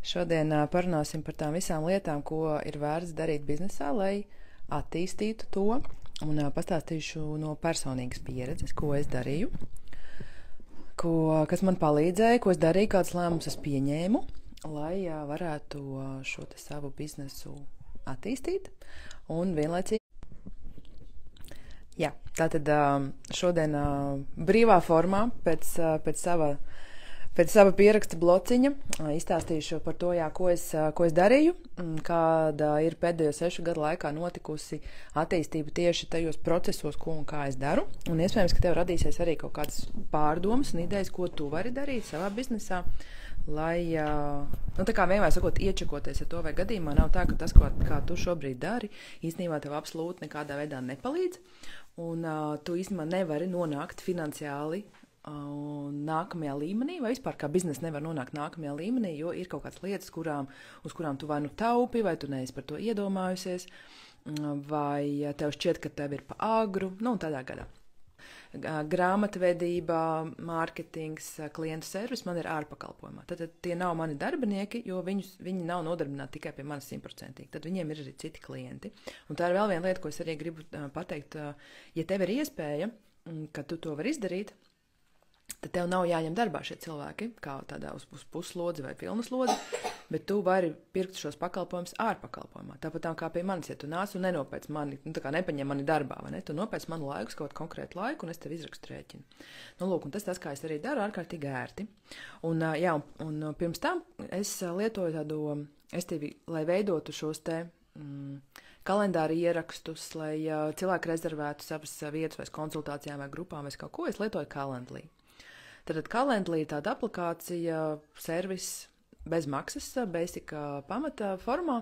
Šodien parunāsim par tām visām lietām, ko ir vērts darīt biznesā, lai attīstītu to. Un pastāstīšu no personīgas pieredzes, ko es darīju, kas man palīdzēja, ko es darīju, kāds lēmums es pieņēmu, lai varētu šo te savu biznesu attīstīt un vienlaicīgi. Jā, tātad šodien brīvā formā pēc sava pieraksta blociņa izstāstīšu par to, ko es darīju, kāda ir pēdējo 6 gadu laikā notikusi attīstība tieši tajos procesos, ko un kā es daru. Un iespējams, ka tev radīsies arī kaut kādas pārdomas un idejas, ko tu vari darīt savā biznesā, lai, tā kā vienmēr sakot, iečakoties ar to, vai gadījumā nav tā, ka tas, kā tu šobrīd dari, īstenībā tev absolūti nekādā veidā nepalīdz, un tu īstenībā nevari nonākt finansiāli nākamajā līmenī, vai vispār kā biznesa nevar nonākt nākamajā līmenī, jo ir kaut kādas lietas, uz kurām tu vai nu taupi, vai tu neesi par to iedomājusies, vai tev šķiet, ka tev ir pa agru, un tādā gadā. Grāmatvedība, mārketings, klientu servis man ir ārpakalpojumā. Tad tie nav mani darbinieki, jo viņi nav nodarbināti tikai pie manis 100%. Tad viņiem ir arī citi klienti. Un tā ir vēl viena lieta, ko es arī gribu pateikt. Ja tev ir iespēja, ka tu to vari izdarīt, tad tev nav jāņem darbā šie cilvēki, kā tādā uz puslodzi vai pilnu slodzi, bet tu vari pirkt šos pakalpojumus ārpakalpojumā. Tāpat tā kā pie manis, ja tu nāc un nenopēc mani, tā kā nepaņem mani darbā, vai ne? Tu nopēc manu laiku, kaut konkrētu laiku, un es tev izrakstu rēķinu. Lūk, un tas, kā es arī daru, ārkārtīgi ērti. Un pirms tam es lietoju tādu estīvi, lai veidotu šos te kalendāra ierakstus, lai cilvēki rezervētu savas vietas vai konsultācijām vai grupām vai kaut ko, es lietoju Calendly. Tad Calendly ir tāda aplikācija, servis bez maksas, basic pamata formā,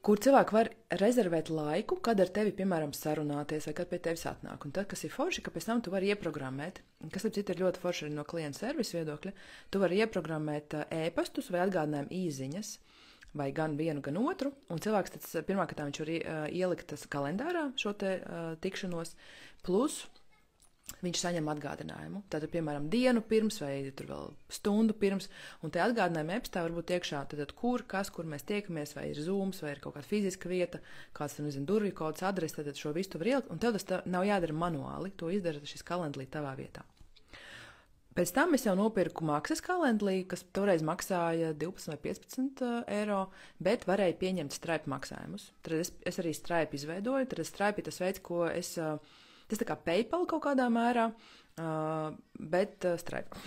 kur cilvēki var rezervēt laiku, kad ar tevi, piemēram, sarunāties vai kad pie tevis atnāk. Un tad, kas ir forši, ka pēc tam tu vari ieprogrammēt, kas ar citu ir ļoti forši arī no klienta servisa viedokļa, tu vari ieprogrammēt e-pastus vai atgādinājumu īziņas, vai gan vienu, gan otru, un cilvēks tad pirmkārt viņš var ielikt kalendārā šo te tikšanos, plus viņš saņem atgādinājumu. Tātad, piemēram, dienu pirms vai tur vēl stundu pirms, un te atgādinājuma e-pastā var būt iekšā, tad kur mēs tiekamies, vai ir Zooms, vai ir kaut kāda fiziska vieta, kāds, durvju kods, adrese, tad šo visu tu var ielikt, un tev tas nav jādara manuāli, to izdara šis Calendly tavā vietā. Pēc tam es jau nopirku maksas Calendly, kas toreiz maksāja 12 vai 15 eiro, bet varēja pieņemt Stripe maksājumus. Tad es arī Stripe izveidoju, tad Stripe ir tas veids, ko tas tā kā PayPal kaut kādā mērā, bet Stripe.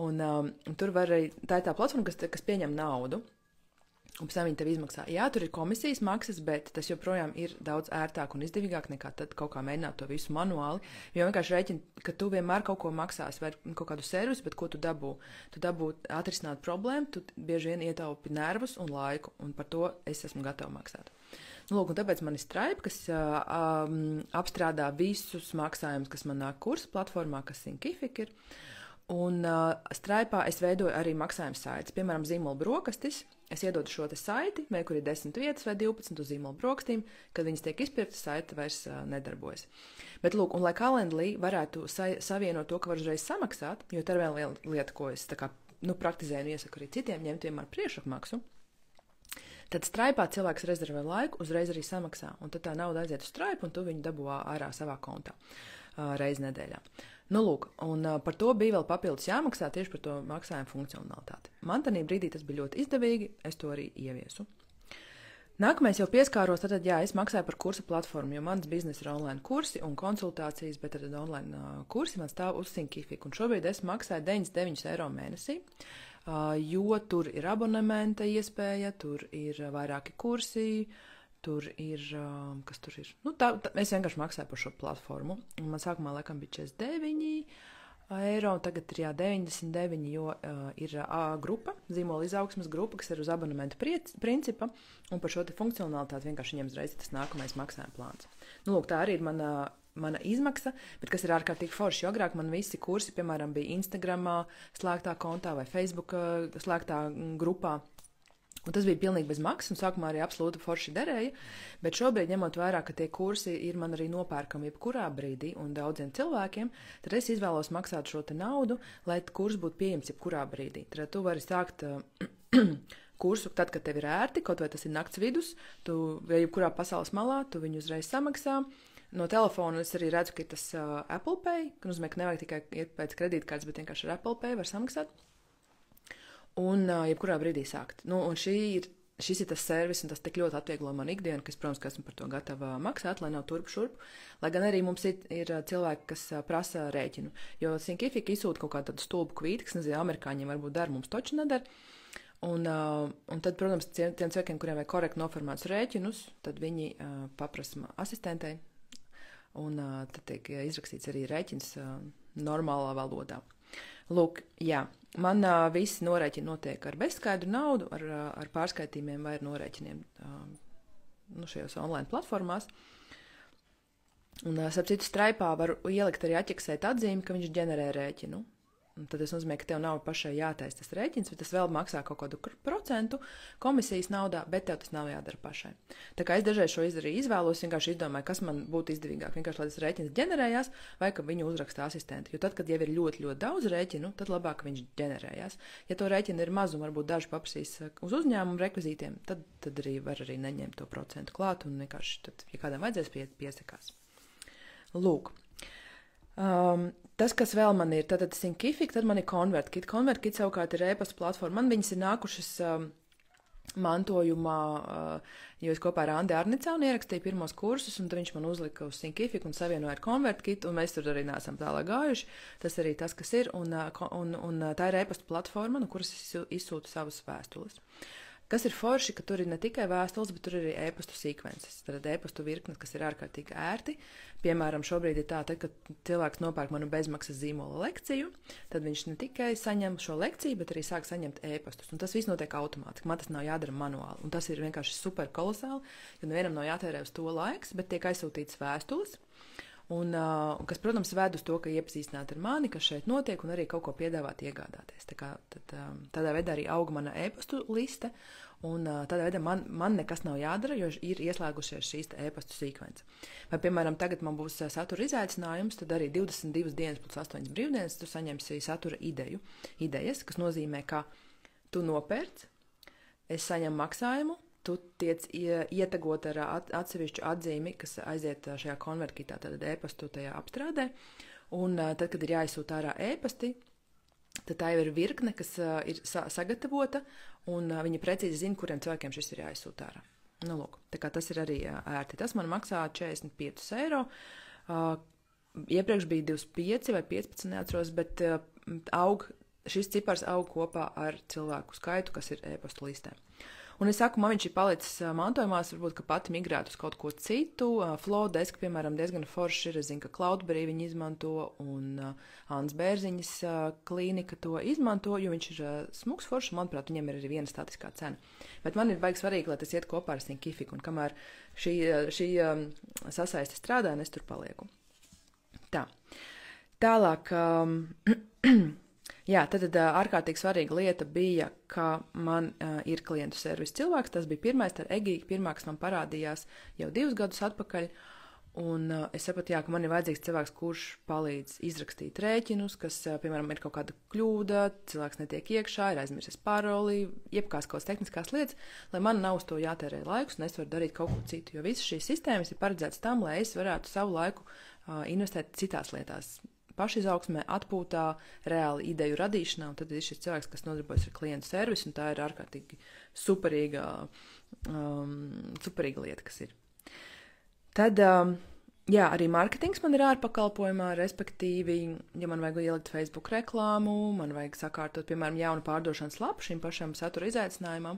un tur var arī, tā ir tā platforma, kas pieņem naudu, un pēc tam viņi tev izmaksā. Jā, tur ir komisijas maksas, bet tas joprojām ir daudz ērtāk un izdevīgāk nekā tad kaut kā mēģināt to visu manuāli, jo vienkārši rēķini, ka tu vienmēr kaut ko maksās vai kaut kādu servisu, bet ko tu dabū? Tu dabū atrisināt problēmu, tu bieži vien ietaupi nervus un laiku, un par to es esmu gatava maksāt. Lūk, un tāpēc man ir Stripe, kas apstrādā visus maksājumus, kas man nāk kursa platformā, kas Thinkific ir. Un Stripe'ā es veidoju arī maksājumu saites. Piemēram, zīmola brokastis. Es iedodu šo te saiti, vai kur ir 10 vietas vai 12 uz zīmola brokastīm. Kad viņas tiek izpirktas, saite vairs nedarbojas. Bet, lūk, un lai Calendly varētu savienot to, ka var uzreiz samaksāt, jo tā ir vēl viena lieta, ko es tā kā, praktizēju un iesaku arī citiem, ņemt vienmēr priekšapmaksu. Tad Stripe'ā cilvēks rezervē laiku, uzreiz arī samaksā. Un tad tā nauda aiziet uz Stripe, un tu viņu dabū ārā savā kontā reizi nedēļā. Lūk, un par to bija vēl papildus jāmaksā tieši par to maksājumu funkcionalitāti. Man tanī brīdī tas bija ļoti izdevīgi, es to arī ieviesu. Nākamais jau pieskāros, tad es maksāju par kursa platformu, jo mans bizness ir online kursi un konsultācijas, bet tad online kursi man stāv uz Thinkific, un šobrīd es maksāju 99 eiro mēnesī, jo tur ir abonementa iespēja, tur ir vairāki kursi, tur ir, kas tur ir? Es vienkārši maksāju par šo platformu. Man sākumā laikam bija 49 eiro, un tagad ir 99, jo ir grupa, zīmola izaugsmes grupa, kas ir uz abonementa principa, un par šo te funkcionalitāti vienkārši ņem uzreiz tas nākamais maksājuma plāns. Lūk, tā arī ir mana izmaksa, bet kas ir ārkārtīgi forši, jo agrāk man visi kursi, piemēram, bija Instagramā slēgtā kontā vai Facebook slēgtā grupā. Un tas bija pilnīgi bez maksas, un sākumā arī absolūti forši derēja, bet šobrīd, ņemot vērā, ka tie kursi ir man arī nopērkami jebkurā brīdī un daudziem cilvēkiem, tad es izvēlos maksāt šo te naudu, lai kurs būtu pieejams jebkurā brīdī. Tad tu vari sākt kursu, tad, kad tev ir ērti, kaut vai tas ir nakts vidus, tu vai jebkurā pasaules malā, tu viņu uzreiz samaksā. No telefona es arī redzu, ka ir tas Apple Pay, ka nozīmē, ka nevajag tikai iet pēc kredītkartes, bet vienkārši ar Apple Pay var samaksāt. Un jebkurā brīdī sākt. Nu, un šis ir tas servis, un tas tik ļoti atvieglo man ikdienu, ka es, protams, ka esmu par to gatava maksāt, lai nav turp šurp. Lai gan arī mums ir cilvēki, kas prasa rēķinu. Jo Thinkific izsūta kaut kādu stulbu kvīti, kas, nezinu, amerikāņiem varbūt dar, mums taču nedara. Un tad, protams, tiem cilvēkiem, kuriem vajag korekti noformētus rēķinus, tad viņi paprasa asistentei, un tad tiek izrakstīts arī rēķins normālā valodā. Lūk, jā, man visi norēķini notiek ar bezskaidru naudu, ar pārskaitījumiem vai ar norēķiniem šajos online platformās. Un, starp citu, Stripe'ā var ielikt arī atķeksēt atzīmi, ka viņš ģenerē rēķinu. Un tad tas nozīmē, ka tev nav pašai jātaisa tas rēķins, bet tas vēl maksā kaut kādu procentu komisijas naudā, bet tev tas nav jādara pašai. Tā kā es dažreiz šo izvēlos, vienkārši izdomāju, kas man būtu izdevīgāk. Vienkārši, lai tas rēķins ģenerējās, vai ka viņu uzraksta asistenti. Jo tad, kad jau ir ļoti, ļoti daudz rēķinu, tad labāk viņš ģenerējās. Ja to rēķinu ir maz un varbūt daži paprasīs uz uzņēmumu rekvizītiem, tad arī var arī neņemt to procentu klāt un vienkārši, tad, ja kādam vajadzēs, piesakās. Lūk. Tas, kas vēl man ir, tad Thinkific, tad man ir ConvertKit. ConvertKit savukārt ir e-pasta platforma. Man viņas ir nākušas mantojumā, jo es kopā ar Andi Arnicānu ierakstīju pirmos kursus, un tad viņš man uzlika uz Thinkific un savienoja ar ConvertKit, un mēs tur arī neesam tālāk gājuši. Tas arī tas, kas ir, un tā ir e-pasta platforma, no kuras izsūtu savas vēstules. Kas ir forši, ka tur ir ne tikai vēstules, bet tur ir arī e-pastu sekvences. Tad e-pastu virknes, kas ir ārkārtīgi ērti. Piemēram, šobrīd ir tā, kad cilvēks nopērk manu bezmaksas zīmola lekciju, tad viņš ne tikai saņem šo lekciju, bet arī sāk saņemt e-pastus. Un tas viss notiek automātiski. Man tas nav jādara manuāli. Un tas ir vienkārši super kolosāli, jo nevienam nav jātērē uz to laiks, bet tiek aizsūtītas vēstules. Un kas, protams, ved uz to, ka iepazīstināt ar mani, kas šeit notiek, un arī kaut ko piedāvāt iegādāties. Tādā veidā arī auga mana e-pastu liste, un tādā veidā man nekas nav jādara, jo ir ieslēgušies šīs e-pastu sekvences. Vai, piemēram, tagad man būs satura izaicinājums, tad arī 22 dienas plus 8 brīvdienas tu saņemsi satura idejas, kas nozīmē, ka tu nopērc, es saņemu maksājumu, tu tiec ietagot ar atsevišķu atzīmi, kas aiziet šajā ConvertKitā, tad e-pastu tajā apstrādē. Un tad, kad ir jāizsūta ārā e-pasti, tad tā jau ir virkne, kas ir sagatavota, un viņi precīzi zina, kuriem cilvēkiem šis ir jāizsūta ārā. Nu, lūk, tā kā tas ir arī ērti. Tas man maksā 45 eiro. Iepriekš bija 25 vai 15, neatceros, bet šis cipars aug kopā ar cilvēku skaitu, kas ir e-pastu listē. Un es saku, man viņš ir palicis mantojumās, varbūt, ka pati migrētu uz kaut ko citu. Flowdesk, piemēram, diezgan forši ir. Es zinu, ka Cloudberry viņi izmanto, un Ants Bērziņas klīnika to izmanto, jo viņš ir smuks forši. Manuprāt, viņiem ir arī viena statiskā cena. Bet man ir baigi svarīgi, lai tas iet kopā ar Thinkific, un kamēr šī sasaiste strādā, es tur palieku. Tā. Tālāk... Jā, tad ārkārtīgi svarīga lieta bija, ka man ir klientu servisa cilvēks. Tas bija pirmais, tad Egīga pirmā, kas man parādījās jau 2 gadus atpakaļ. Un es sapratu, jā, ka man ir vajadzīgs cilvēks, kurš palīdz izrakstīt rēķinus, kas, piemēram, ir kaut kāda kļūda, cilvēks netiek iekšā, ir aizmirsis paroli, jebkās kaut kādas tehniskās lietas, lai man nav uz to jātērē laikus un es varu darīt kaut ko citu. Jo visas šīs sistēmas ir paredzētas tam, lai es varētu savu laiku investēt citās lietās. Pašizaugsmē, atpūtā, reāli ideju radīšanā, un tad ir šis cilvēks, kas nodarbojas ar klientu servisu, un tā ir ārkārtīgi superīga lieta, kas ir. Tad, jā, arī mārketings man ir ārpakalpojumā, respektīvi, ja man vajag ielikt Facebook reklāmu, man vajag sakārtot, piemēram, jaunu pārdošanas lapu šim pašam satura izaicinājumam,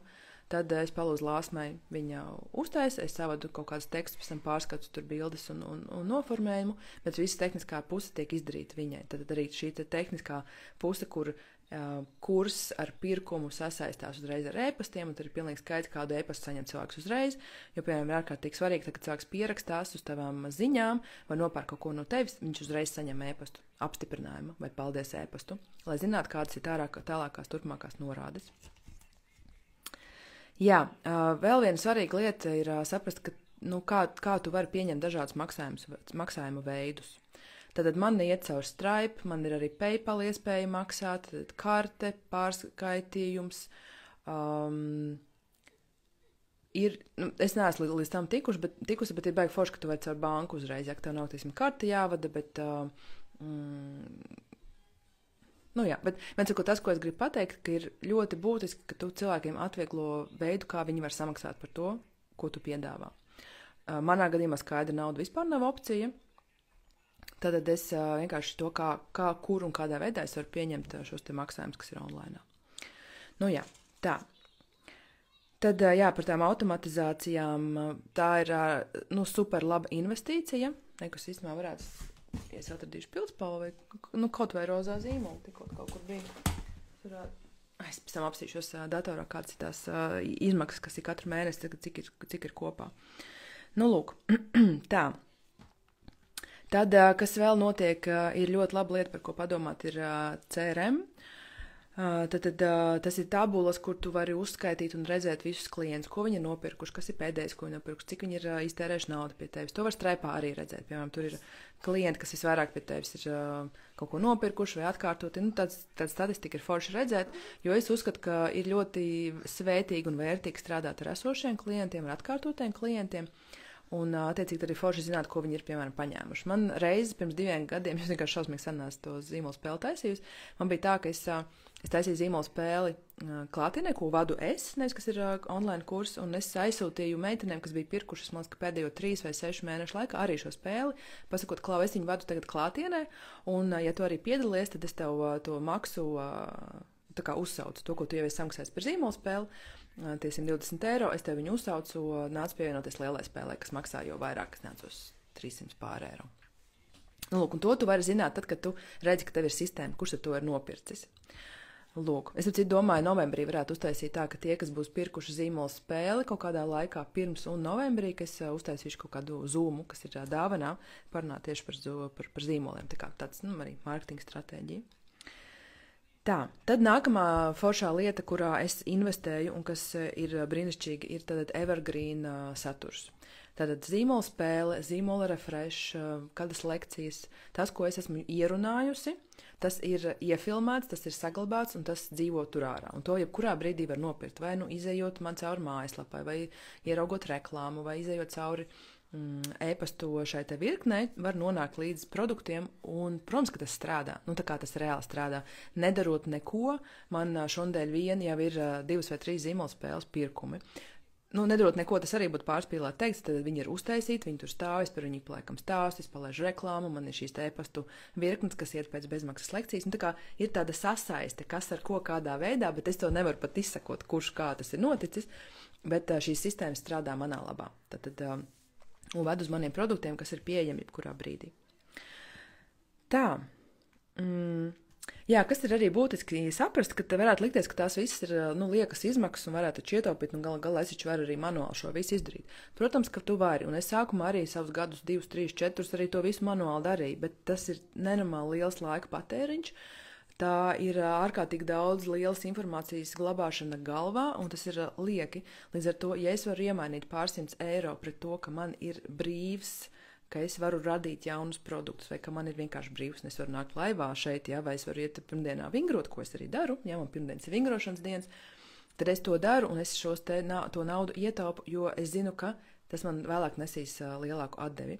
tad es palūdzu Lāsmai viņa uztaisa, es savadu kaut kādus tekstus, pēc tam pārskatu tur bildes un noformējumu, bet visa tehniskā puse tiek izdarīta viņai. Tad arī šī tehniskā puse, kur kurs ar pirkumu sasaistās uzreiz ar e-pastiem, un tad ir pilnīgi skaidrs, kādu e-pastu saņem cilvēks uzreiz, jo, piemēram, ir ārkārtīgi svarīgi, tad, kad cilvēks pierakstās uz tavām ziņām vai nopērk kaut ko no tevis, viņš uzreiz saņem e-pastu apstiprinājumu vai paldies e-pastu, lai zinātu, kādas ir tālākās turpmākās norādes. Jā, vēl viena svarīga lieta ir saprast, ka, kā tu vari pieņemt dažādus maksājumu veidus. Tad man iet caur Stripe, man ir arī PayPal iespēja maksāt, tad karte, pārskaitījums, Es neesmu līdz tam tikusi, bet ir baigi forši, ka tu vari caur banku uzreiz, ja tev nav, teiksim, karti jāvada, bet, bet tas, ko es gribu pateikt, ka ir ļoti būtiski, ka tu cilvēkiem atvieglo veidu, kā viņi var samaksāt par to, ko tu piedāvā. Manā gadījumā skaidra nauda vispār nav opcija. Tad es vienkārši to, kā, kur un kādā veidā es varu pieņemt šos te maksājumus, kas ir online. Tā. Tad, par tām automatizācijām, tā ir super laba investīcija. Nekas īstenībā varētu, ja es atradīšu pildspalvu vai kaut vai rozā zīmolu, tikko kaut kur bija. Es pēc tam apsīšos datorā, kādas ir tās izmaksas, kas ir katru mēnesi, cik ir kopā. Lūk, tā. Tad, kas vēl notiek, ir ļoti laba lieta, par ko padomāt, ir CRM. Tad tas ir tabulas, kur tu vari uzskaitīt un redzēt visus klientus, ko viņi ir nopirkuši, kas ir pēdējais, ko viņi nopirkuši, cik viņi ir iztērējuši naudu pie tevis. To var Stripe arī redzēt. Piemēram, tur ir klienti, kas visvairāk pie tevis ir kaut ko nopirkuši vai atkārtoti. Tāda statistika ir forši redzēt, jo es uzskatu, ka ir ļoti svētīgi un vērtīgi strādāt ar esošiem klientiem, ar atkārtotiem klientiem. Un, attiecīgi, arī forši zināt, ko viņi ir, piemēram, paņēmuši. Man reizi pirms 2 gadiem, es vienkārši šausmīgi sanācu to zīmolu spēli taisījusi. Man bija tā, ka es taisīju zīmolu spēli klātienē, ko vadu es, nevis kas ir online kurs, un es aizsūtīju meitenēm, kas bija pirkušas, man liekas, pēdējo 3 vai 6 mēnešu laikā arī šo spēli, pasakot, Klau, es viņu vadu tagad klātienē, un, ja tu arī piedalies, tad es tev to maksu tā kā uzsaucu, to, ko tu jau esi samaksājis par zīmolu spēli. Tie 120 eiro, es tev viņu uzsaucu, nāc pievienoties lielai spēlē, kas maksā jau vairāk, kas nāc uz 300 pār eiro. Lūk, un to tu vari zināt tad, kad tu redzi, ka tev ir sistēma, kurš ar to ir nopircis. Lūk, es domāju, novembrī varētu uztaisīt tā, ka tie, kas būs pirkuši zīmolu spēli kaut kādā laikā pirms un novembrī, ka es uztaisīšu kaut kādu zoomu, kas ir dāvanā, parunāt tieši par zīmoliem, tā kā tāds, arī mārketinga stratēģija. Tā, tad nākamā foršā lieta, kurā es investēju un kas ir brīnišķīgi, ir tad evergreen saturs. Tātad zīmola spēle, zīmola refresh, kādas lekcijas, tas, ko es esmu ierunājusi, tas ir iefilmēts, tas ir saglabāts un tas dzīvo tur ārā. Un to jebkurā brīdī var nopirkt, vai izejot man cauri mājaslapai, vai ieraugot reklāmu, vai izejot cauri e-pastu šai te virknei, var nonākt līdz produktiem, un, protams, ka tas strādā, tā kā tas reāli strādā. Nedarot neko, man šodien vien jau ir 2 vai 3 zīmola spēles pirkumi. Nedarot neko, tas arī būtu pārspīlēt teikt, tad viņi ir uztaisīti, viņi tur stāv, es par viņu plēkam stāstu, es palaižu reklāmu, man ir šīs e-pastu virknes, kas iet pēc bezmaksas lekcijas, tā kā ir tāda sasaiste, kas ar ko kādā veidā, bet es to nevaru pat izsakot, kurš kā tas ir noticis, bet šīs sistēmas strādā manā labā. Un ved uz maniem produktiem, kas ir pieejami jebkurā brīdī. Tā. Jā, kas ir arī būtiski saprast, ka te varētu likties, ka tās visas ir, liekas izmaksas un varētu taču ietaupīt, un galā es taču varu arī manuāli šo visu izdarīt. Protams, ka tu vari, un es sākumā arī savus gadus 2, 3, 4 arī to visu manuāli darīju, bet tas ir nenormāli liels laika patēriņš. Tā ir ārkārtīgi daudz lielas informācijas glabāšana galvā, un tas ir lieki. Līdz ar to, ja es varu iemainīt pār 100 eiro pret to, ka man ir brīvs, ka es varu radīt jaunus produktus, vai ka man ir vienkārši brīvs, un es varu nākt laivā šeit, vai es varu iet pirmdienā vingrot, ko es arī daru, man pirmdienas ir vingrošanas dienas, tad es to daru, un es to naudu ietaupu, jo es zinu, ka tas man vēlāk nesīs lielāku atdevi.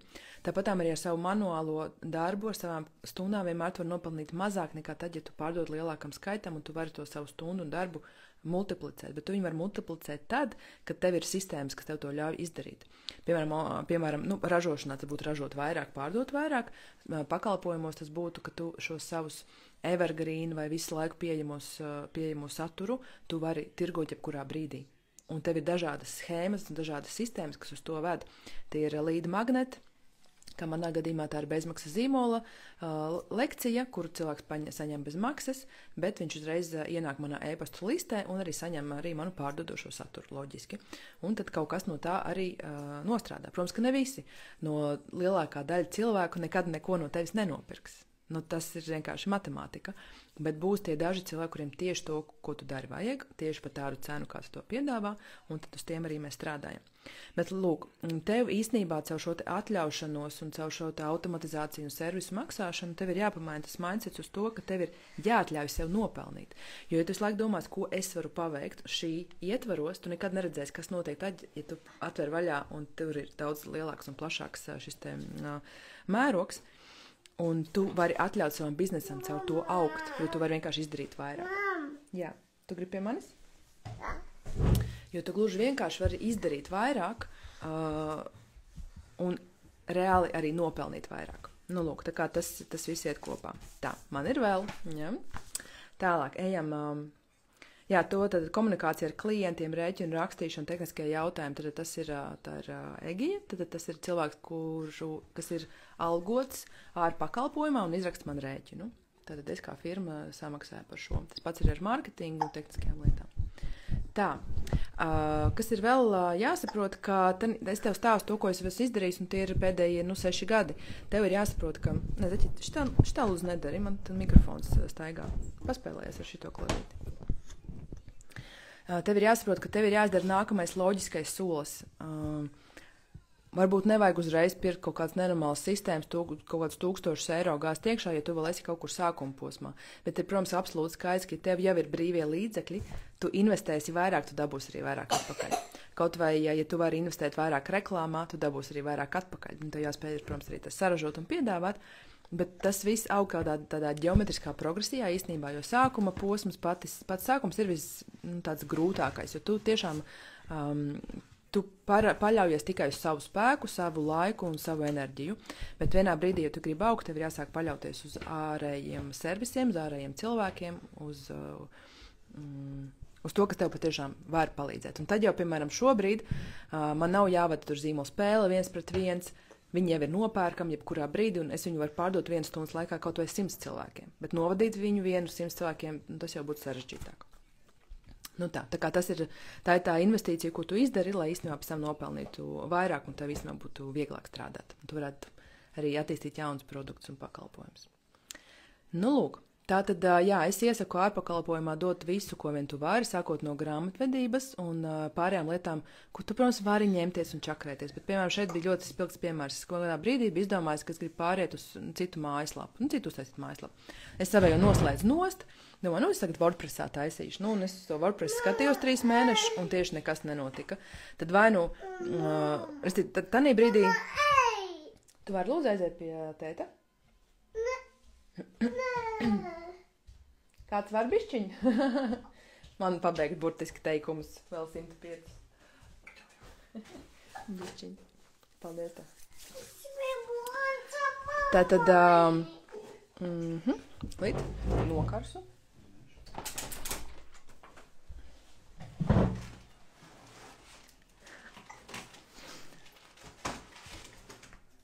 Tāpat arī ar savu manuālo darbu, ar savām stundām vienmēr var nopelnīt mazāk nekā tad, ja tu pārdod lielākam skaitam un tu vari to savu stundu un darbu multiplicēt. Bet tu viņu vari multiplicēt tad, kad tev ir sistēmas, kas tev to ļauj izdarīt. Piemēram, ražošanā tas būtu ražot vairāk, pārdot vairāk. Pakalpojumos tas būtu, ka tu šos savus evergreen vai visu laiku pieejamo saturu tu vari tirgot jebkurā brīdī. Un tev ir dažādas schēmas un dažādas sistēmas, kas uz to ved. Tie ir lead magneti, kā manā gadījumā tā ir bezmaksas zīmola lekcija, kuru cilvēks saņem bez maksas, bet viņš uzreiz ienāk manā e-pastu listē un arī saņem arī manu pārdodošo saturu loģiski. Un tad kaut kas no tā arī nostrādā. Protams, ka ne visi. No lielākā daļa cilvēku nekad neko no tevis nenopirks. Nu, tas ir vienkārši matemātika. Bet būs tie daži cilvēki, kuriem tieši to, ko tu dari, vajag, tieši par tādu cenu, kā tu to piedāvā, un tad uz tiem arī mēs strādājam. Bet, lūk, tev īstenībā caur šo atļaušanos un caur šo automatizāciju un servisu maksāšanu, tev ir jāpamaina tas mindsets uz to, ka tev ir jāatļauj sev nopelnīt. Jo, ja tu visu laiku domās, ko es varu paveikt šī ietvaros, tu nekad neredzēsi, kas notiek tad, ja tu atver vaļā un tur ir daudz lielāks un plašāks šis te mērogs. Un tu vari atļaut savam biznesam caur to augt, jo tu vari vienkārši izdarīt vairāk. Jā, tu gribi pie manis? Jo tu gluži vienkārši vari izdarīt vairāk un reāli arī nopelnīt vairāk. Nu, lūk, tā kā tas viss iet kopā. Tā, man ir vēl. Ja? Tālāk, ejam. Jā, tad komunikācija ar klientiem, rēķinu rakstīšana, tehniskie jautājumi, tad tas ir Egija, tad tas ir cilvēks, kas ir algots ar pakalpojumā un izraksta man rēķinu. Tad es kā firma samaksāju par šo. Tas pats ir ar mārketingu un tehniskajām lietām. Tā, kas ir vēl jāsaprot, ka es tev stāstu to, ko es esmu izdarījis, un tie ir pēdējie 6 gadi. Tev ir jāsaprot, ka, šitā lūdzu nedari, man tad mikrofons staigā. Paspēlējies ar šito klavīti. Tev ir jāsaprot, ka tev ir jāizdara nākamais loģiskais solis. Varbūt nevajag uzreiz pirkt kaut kādas nenormālas sistēmas, kaut kādus 1000 eiro gāzt iekšā, ja tu vēl esi kaut kur sākuma posmā. Bet ir, protams, absolūti skaidrs, ka tev jau ir brīvie līdzekļi, tu investēsi vairāk, tu dabūsi arī vairāk atpakaļ. Kaut vai, ja tu vari investēt vairāk reklāmā, tu dabūsi arī vairāk atpakaļ. Un tev jāspēj, protams, arī tas saražot un piedāvāt. Bet tas viss aug tādā ģeometriskā progresijā īstenībā, jo sākuma posms pats sākums ir tāds grūtākais, jo tu tiešām tu paļaujies tikai uz savu spēku, savu laiku un savu enerģiju, bet vienā brīdī, ja tu gribi augt, tev ir jāsāk paļauties uz ārējiem servisiem, uz ārējiem cilvēkiem, uz to, kas tev patiešām var palīdzēt. Un tad jau, piemēram, šobrīd man nav jāvada tur zīmola spēle 1-1, viņi jau ir nopērkami jebkurā brīdī, un es viņu varu pārdot 1 stundas laikā kaut vai 100 cilvēkiem. Bet novadīt viņu 100 cilvēkiem, tas jau būtu sarežģītāk. Nu tā kā tā ir tā investīcija, ko tu izdari, lai īstenībā pēc tam nopelnītu vairāk, un tev īstenībā būtu vieglāk strādāt. Tu varētu arī attīstīt jaunus produktus un pakalpojumus. Nu, lūk. Tātad, jā, es iesaku ārpakalpojumā dot visu, ko vien tu vari, sākot no grāmatvedības un pārējām lietām, ko tu, protams, vari ņemties un čakrēties. Bet, piemēram, šeit bija ļoti spilgts piemērs. Es kādā brīdī biju izdomājis, ka es gribu pāriet uz citu mājaslapu, citu uztaisīt mājaslapu. Es savējo noslēdzu nost, domāju, es tagad WordPressā taisīšu. Un es to WordPress skatījos 3 mēnešus, un tieši nekas nenotika. Tad vai nu, tad tanī brīdī, tu vari lūdzu aiziet pie tēta? Kāds var bišķiņ? Man pabeigt burtiski teikumus vēl 105. Bišķiņ. Paldies tev. Tātad, līdz nokarsu.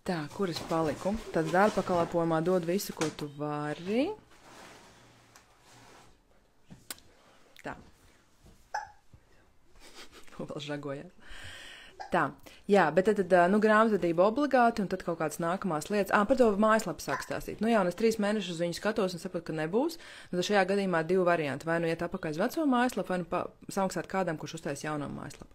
Tā, kur es paliku? Tad ārpakalpojumā dod visu, ko tu vari. Tā. Vēl žagojās. Tā, jā, bet tad grāmatvedība obligāti, un tad kaut kādas nākamās lietas. Par to mājaslapu sāk stāstīt. Nu jā, un es 3 mēnešus uz viņu skatos un saprotu, ka nebūs. Nu, tad šajā gadījumā 2 varianti. Vai nu iet atpakaļ uz veco mājaslapu, vai nu samaksāt kādam, kurš uztais jauno mājaslapu.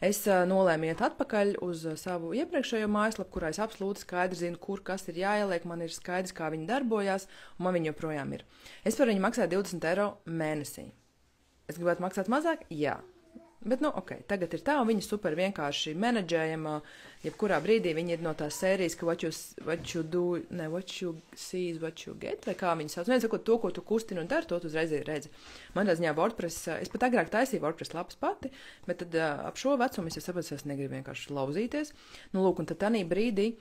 Es nolēmu iet atpakaļ uz savu iepriekšējo mājaslapu, kurā es absolūti skaidri zinu, kur kas ir jāieliek, man ir skaidrs, kā viņi darbojās, un man viņi joprojām ir. Es par viņu maksāju 20 eiro mēnesī. Es gribētu maksāt mazāk? Jā. Bet, ok, tagad ir tā, un viņi super vienkārši menedžējama, jebkurā brīdī viņi ir no tās sērijas, ka what you do, ne, what you see is what you get, vai kā viņi sauc. Viens sakot, to, ko tu kustini un dari, to tu uzreiz redzi. Man tā ziņā WordPress, es pat agrāk taisīju WordPress lapas pati, bet tad ap šo vecumu es jau sapratu, es negribu vienkārši lauzīties. Nu, lūk, un tad tanī brīdī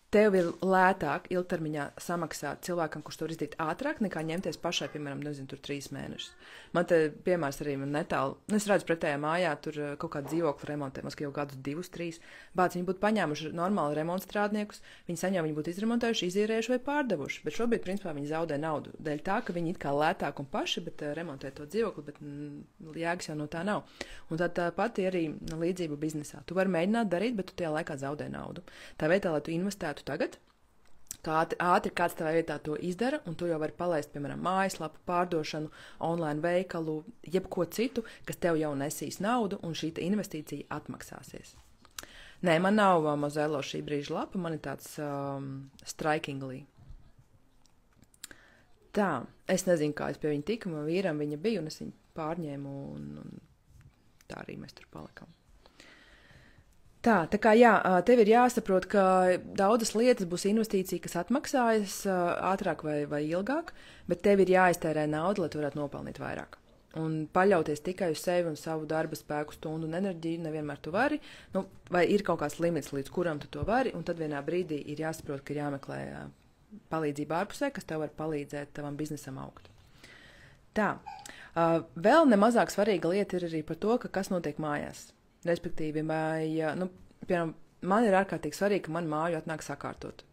tev ir lētāk ilgtermiņā samaksāt cilvēkam, kurš to var izdarīt ātrāk, nekā ņemties pašai, piemēram, tur 3 mēnešus. Man te piemērs arī netālu, es redzu pretējā mājā, tur kaut kādu dzīvokli remontē, mums jau gadus 2, 3. Bāc, viņi būtu paņēmuši normāli remontstrādniekus, viņi saņēma, viņi būtu izremontējuši, izīrējuši vai pārdevuši, bet šobrīd, principā, viņi zaudē naudu. Dēļ tā, ka viņi it kā lētāk un paši, bet remontē to dzīvokli, bet jēgas jau no tā nav. Un tā pati arī līdzība biznesā. Tu vari mēģināt darīt, bet tu tajā laikā zaudē naudu. Tā vietā, lai tu investētu tagad, Kā ātri kāds tavā vietā to izdara, un tu jau vari palaist, piemēram, mājaslapu, pārdošanu, online veikalu, jebko citu, kas tev jau nesīs naudu, un šī investīcija atmaksāsies. Nē, man nav Mozelo šī brīža lapa, man ir tāds Strikingly. Tā, es nezinu, kā es pie viņa tiku, man vīram viņa bija, un es viņu pārņēmu, un tā arī mēs tur palikām. Tā kā jā, tev ir jāsaprot, ka daudzas lietas būs investīcija, kas atmaksājas ātrāk vai ilgāk, bet tev ir jāiztērē nauda, lai tu varētu nopelnīt vairāk. Un paļauties tikai uz sevi un savu darba spēku, stundu un enerģiju nevienmēr tu vari, vai ir kaut kāds limits, līdz kuram tu to vari, un tad vienā brīdī ir jāsaprot, ka ir jāmeklē palīdzība ārpusē, kas tev var palīdzēt tavam biznesam augt. Tā, vēl nemazāk svarīga lieta ir arī par to, kas notiek mājās. Respektīvi, piemēram, man ir ārkārtīgi svarīgi, ka man māju atnāk sakārtot.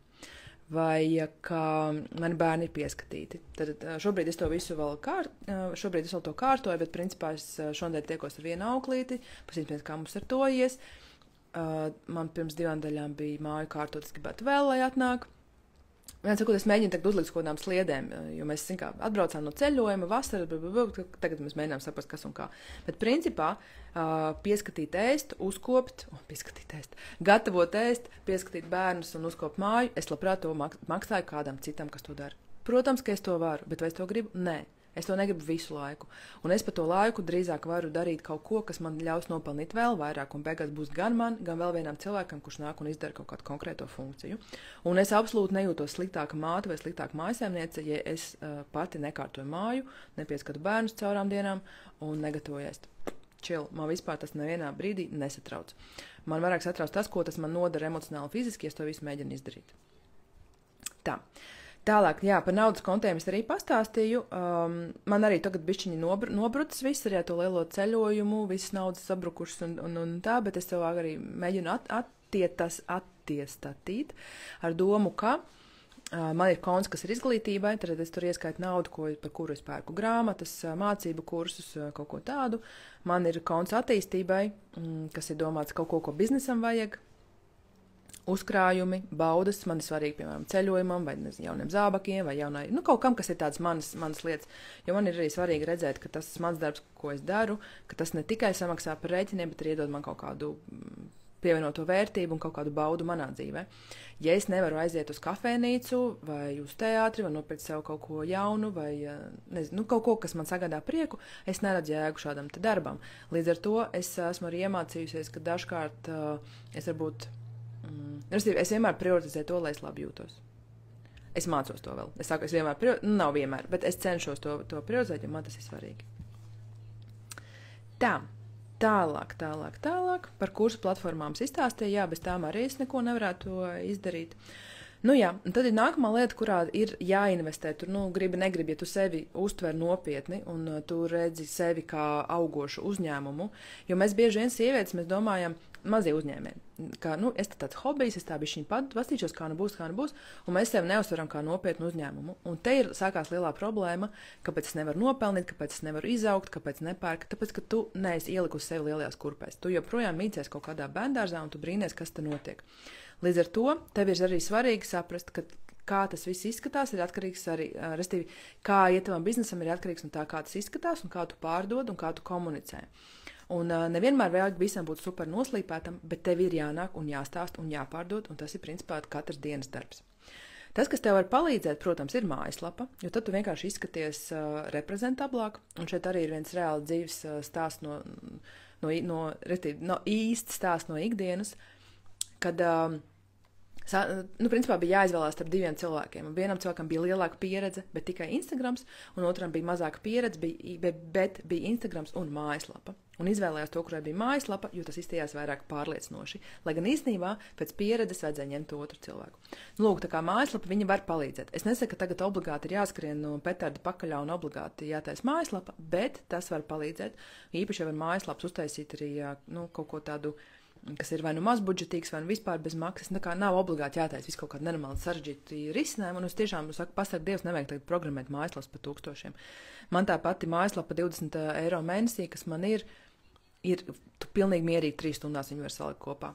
Vai ka mani bērni ir pieskatīti. Tad šobrīd es to visu vēl kārtoju, bet principā es šodien tiekos ar vienu auklīti, pasīties, kā mums ar to ies. Man pirms 2 nedēļām bija māju kārtot, es gribētu vēl, lai atnāk. Viens sakot, es mēģinu tagad uzlikt kaut kādām sliedēm, jo mēs atbraucām no ceļojuma, vasara, tagad mēs mēģinām saprast, kas un kā. Bet principā pieskatīt ēst, gatavot ēst, pieskatīt bērnus un uzkopt māju, es labprāt to maksāju kādam citam, kas to dara. Protams, ka es to varu, bet vai es to gribu? Nē. Es to negribu visu laiku. Un es pa to laiku drīzāk varu darīt kaut ko, kas man ļaus nopelnīt vēl vairāk, un beigās būs gan man, gan vēl vienam cilvēkam, kurš nāk un izdara kaut kādu konkrēto funkciju. Un es absolūti nejūtos sliktāka māte vai sliktāka mājasēmniece, ja es pati nekārtoju māju, nepieskatu bērnus caurām dienām un negatavoju ēst. Chill, man vispār tas nevienā brīdī nesatrauc. Man vairāk satrauc tas, ko tas man nodara emocionāli, fiziski, ja es to visu mēģinu izdarīt. Tā. Tālāk, jā, par naudas kontiem es arī pastāstīju. Man arī tagad bišķiņi nobrucis viss, arī to lielo ceļojumu, visas naudas sabrukušas un tā, bet es cilvēku arī mēģinu attiestatīt ar domu, ka man ir konts, kas ir izglītībai, tad es tur ieskaitu naudu, par kuru es pērku grāmatas, mācību kursus, kaut ko tādu. Man ir konts attīstībai, kas ir domāts kaut ko biznesam vajag. Uzkrājumi, baudas, man ir svarīgi, piemēram, ceļojumam, vai jauniem zābakiem, vai jaunai, kaut kam, kas ir tāds manas lietas. Jo man ir arī svarīgi redzēt, ka tas mans darbs, ko es daru, ka tas ne tikai samaksā par rēķiniem, bet arī iedod man kaut kādu pievienoto vērtību un kaut kādu baudu manā dzīvē. Ja es nevaru aiziet uz kafejnīcu, vai uz teātri, vai nopirkt sev kaut ko jaunu, vai kaut ko, kas man sagādā prieku, es neredzu jēgu šādam te darbam. Līdz ar to es esmu arī iemācījusies, ka dažkārt es varbūt es vienmēr prioritizēju to, lai es labi jūtos. Es mācos to vēl. Es saku, es vienmēr, nav vienmēr, bet es cenšos to prioritizēt, jo man tas ir svarīgi. Tā, tālāk. Par kursu platformām es izstāstīju, jā, bez tām arī es neko nevarētu izdarīt. Jā, un tad ir nākamā lieta, kurā ir jāinvestē. Tur, negribi, ja tu sevi uztver nopietni un tu redzi sevi kā augošu uzņēmumu, jo mēs bieži vien sievietes, mēs domājam, mazie uzņēmēji, ka, es tāds hobijs, es tā bišķiņ pastīšos, kā nu būs, un mēs sevi neuztveram kā nopietnu uzņēmumu. Un te ir sākās lielā problēma, kāpēc es nevaru nopelnīt, kāpēc es nevaru izaugt, kāpēc nepērku, tāpēc, ka tu neesi ielikusi sevi lielajās kurpēs. Tu joprojām mīcies kaut kādā bērndārzā un tu brīnies, kas te notiek. Līdz ar to tev ir arī svarīgi saprast, ka kā tas viss izskatās, ir atkarīgs arī, restīvi, kā iet tavam biznesam ir atkarīgs no tā, kā tas izskatās un kā tu pārdod un kā tu komunicē. Un nevienmēr vajag visam būt super noslīpētam, bet tev ir jānāk un jāstāst un jāpārdod, un tas ir principā katras dienas darbs. Tas, kas tev var palīdzēt, protams, ir mājaslapa, jo tad tu vienkārši izskaties reprezentablāk, un šeit arī ir viens reāli dzīves stāsts no īsts stāsts no ikdienas, kad principā bija jāizvēlās starp 2 cilvēkiem. Vienam cilvēkam bija lielāka pieredze, bet tikai Instagrams, un otram bija mazāka pieredze, bet bija Instagrams un mājaslapa. Un izvēlējās to, kurai bija mājaslapa, jo tas izstījās vairāk pārliecinoši. Lai gan īstenībā pēc pieredzes vajadzēja ņemt otru cilvēku. Lūk, tā kā mājaslapa viņa var palīdzēt. Es nesaku, ka tagad obligāti ir jāskrien no petarda pakaļā un obligāti jātais mājaslapa, bet tas var palīdzēt. Īpaši jau var mājaslaps uztaisīt arī kaut ko tādu, kas ir vai nu mazbudžetīgs, vai nu vispār bez maksas. Nav obligāti jātais visu kaut kādu nenormāli sarežģītu risinājumu, un es tiešām saku, pasaka Dievs, nevajag tagad programmēt mājaslapas pa 1000. Man tā pati mājaslapa 20 eiro mēnesī, kas man ir tu pilnīgi mierīgi 3 stundās viņu var salikt kopā.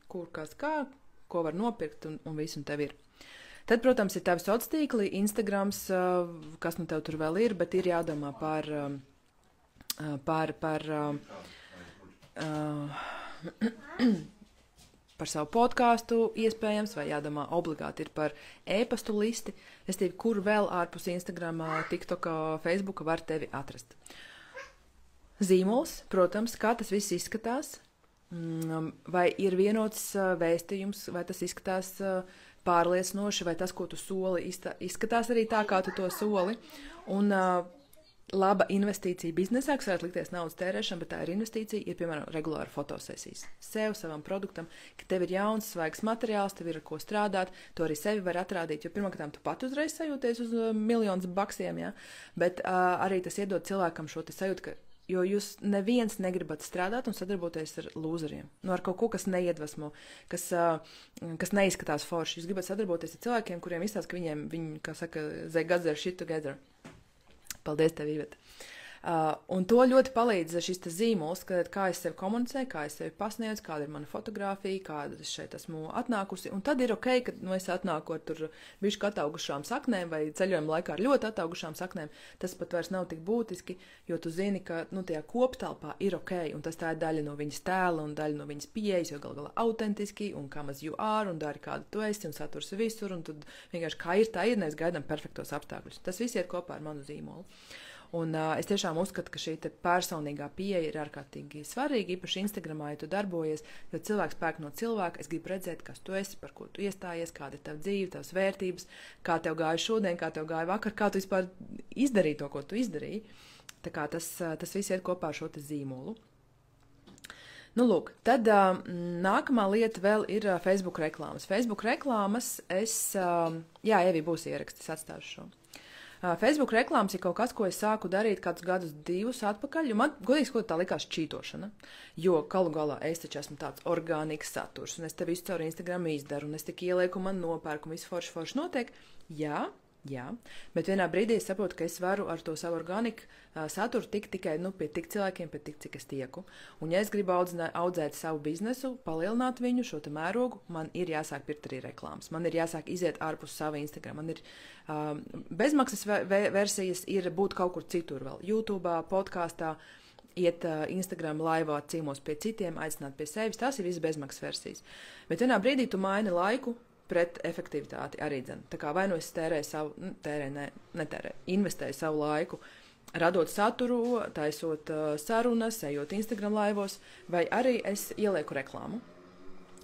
Kur, kas, kā, ko var nopirkt un visu un tev ir. Tad, protams, ir tavi sociālie tīkli, Instagrams, kas nu tev tur vēl ir, bet ir jādomā par savu podkāstu iespējams, vai jādomā obligāti ir par e-pastu listi, restīvi, kur vēl ārpus Instagramā, TikTokā, Facebooka var tevi atrast. Zīmols, protams, kā tas viss izskatās, vai ir vienots vēstījums, vai tas izskatās pārliecinoši, vai tas, ko tu soli, izskatās arī tā, kā tu to soli. Un laba investīcija biznesā, kas varētu likties naudas tērēšana, bet tā ir investīcija, ir, piemēram, regulāra fotosesijas. Sev, savam produktam, ka tev ir jauns, svaigs materiāls, tev ir ar ko strādāt, to arī sevi var atrādīt, jo pirmkārt tu pat uzreiz sajūties uz miljonus baksiem, ja? Bet arī tas iedod cilvēkam šo te sajūtu, ka jo jūs neviens negribat strādāt un sadarboties ar lūzeriem. Nu, ar kaut ko, kas neiedvesmo, kas neizskatās forši. Jūs gribat sadarboties ar cilvēkiem, kuriem izstāsta, ka viņi, kā saka, they got their shit together. Paldies tev, Iveta. Un to ļoti palīdz šis zīmols, kā es sevi komunicēju, kā es sevi pasniedzu, kāda ir mana fotografija, kāda es šeit esmu atnākusi. Un tad ir ok, ka es atnāku ar tur bišķi ataugušām saknēm vai ceļojuma laikā ar ļoti ataugušām saknēm. Tas pat vairs nav tik būtiski, jo tu zini, ka tajā koptelpā ir ok, un tas tā ir daļa no viņas tēla un daļa no viņas pieejas, jo gal galā autentiski un come as you are un dari kādu tu esi un saturs visur un tad vienkārši kā ir, tā ir, nevis gaidām perfektos apstākļus. Tas viss iet kopā ar manu zīmolu. Un es tiešām uzskatu, ka šī personīgā pieeja ir ārkārtīgi svarīga, īpaši Instagramā, ja tu darbojies, jo cilvēks pērk no cilvēka, es gribu redzēt, kas tu esi, par ko tu iestājies, kāda ir tava dzīve, tavas vērtības, kā tev gāja šodien, kā tev gāja vakar, kā tu vispār izdarīji to, ko tu izdarīji. Tā kā tas viss iet kopā ar šo te zīmolu. Nu, lūk, tad nākamā lieta vēl ir Facebook reklāmas. Facebook reklāmas Evī būs ieraksts, es atstāšu šo. Facebook reklāmas ir kaut kas, ko es sāku darīt kādus gadus 2 atpakaļ, jo man, godīgi sakot, tā likās čītošana, jo galu galā es taču esmu tāds orgāniks saturs, un es te visu caur Instagram izdaru, un es tik ielieku, man nopērku, un viss forši notiek. Jā, bet vienā brīdī es saprotu, ka es varu ar to savu orgāniku saturu tikt tikai pie tik cilvēkiem, pie tik, cik es tieku. Un ja es gribu audzēt savu biznesu, palielināt viņu, šo te mērogu, man ir jāsāk pirkt arī reklāmas. Man ir jāsāk iziet ārpus sava Instagram. Man ir bezmaksas versijas ir būt kaut kur citur vēl. YouTube'ā, podkāstā, iet Instagram laivā, cīmos pie citiem, aicināt pie sevis. Tās ir visas bezmaksas versijas. Bet vienā brīdī tu maini laiku pret efektivitāti arī dzen. Tā kā vai nu es investēju savu laiku, radot saturu, taisot sarunas, ejot Instagram laivos, vai arī es ielieku reklāmu.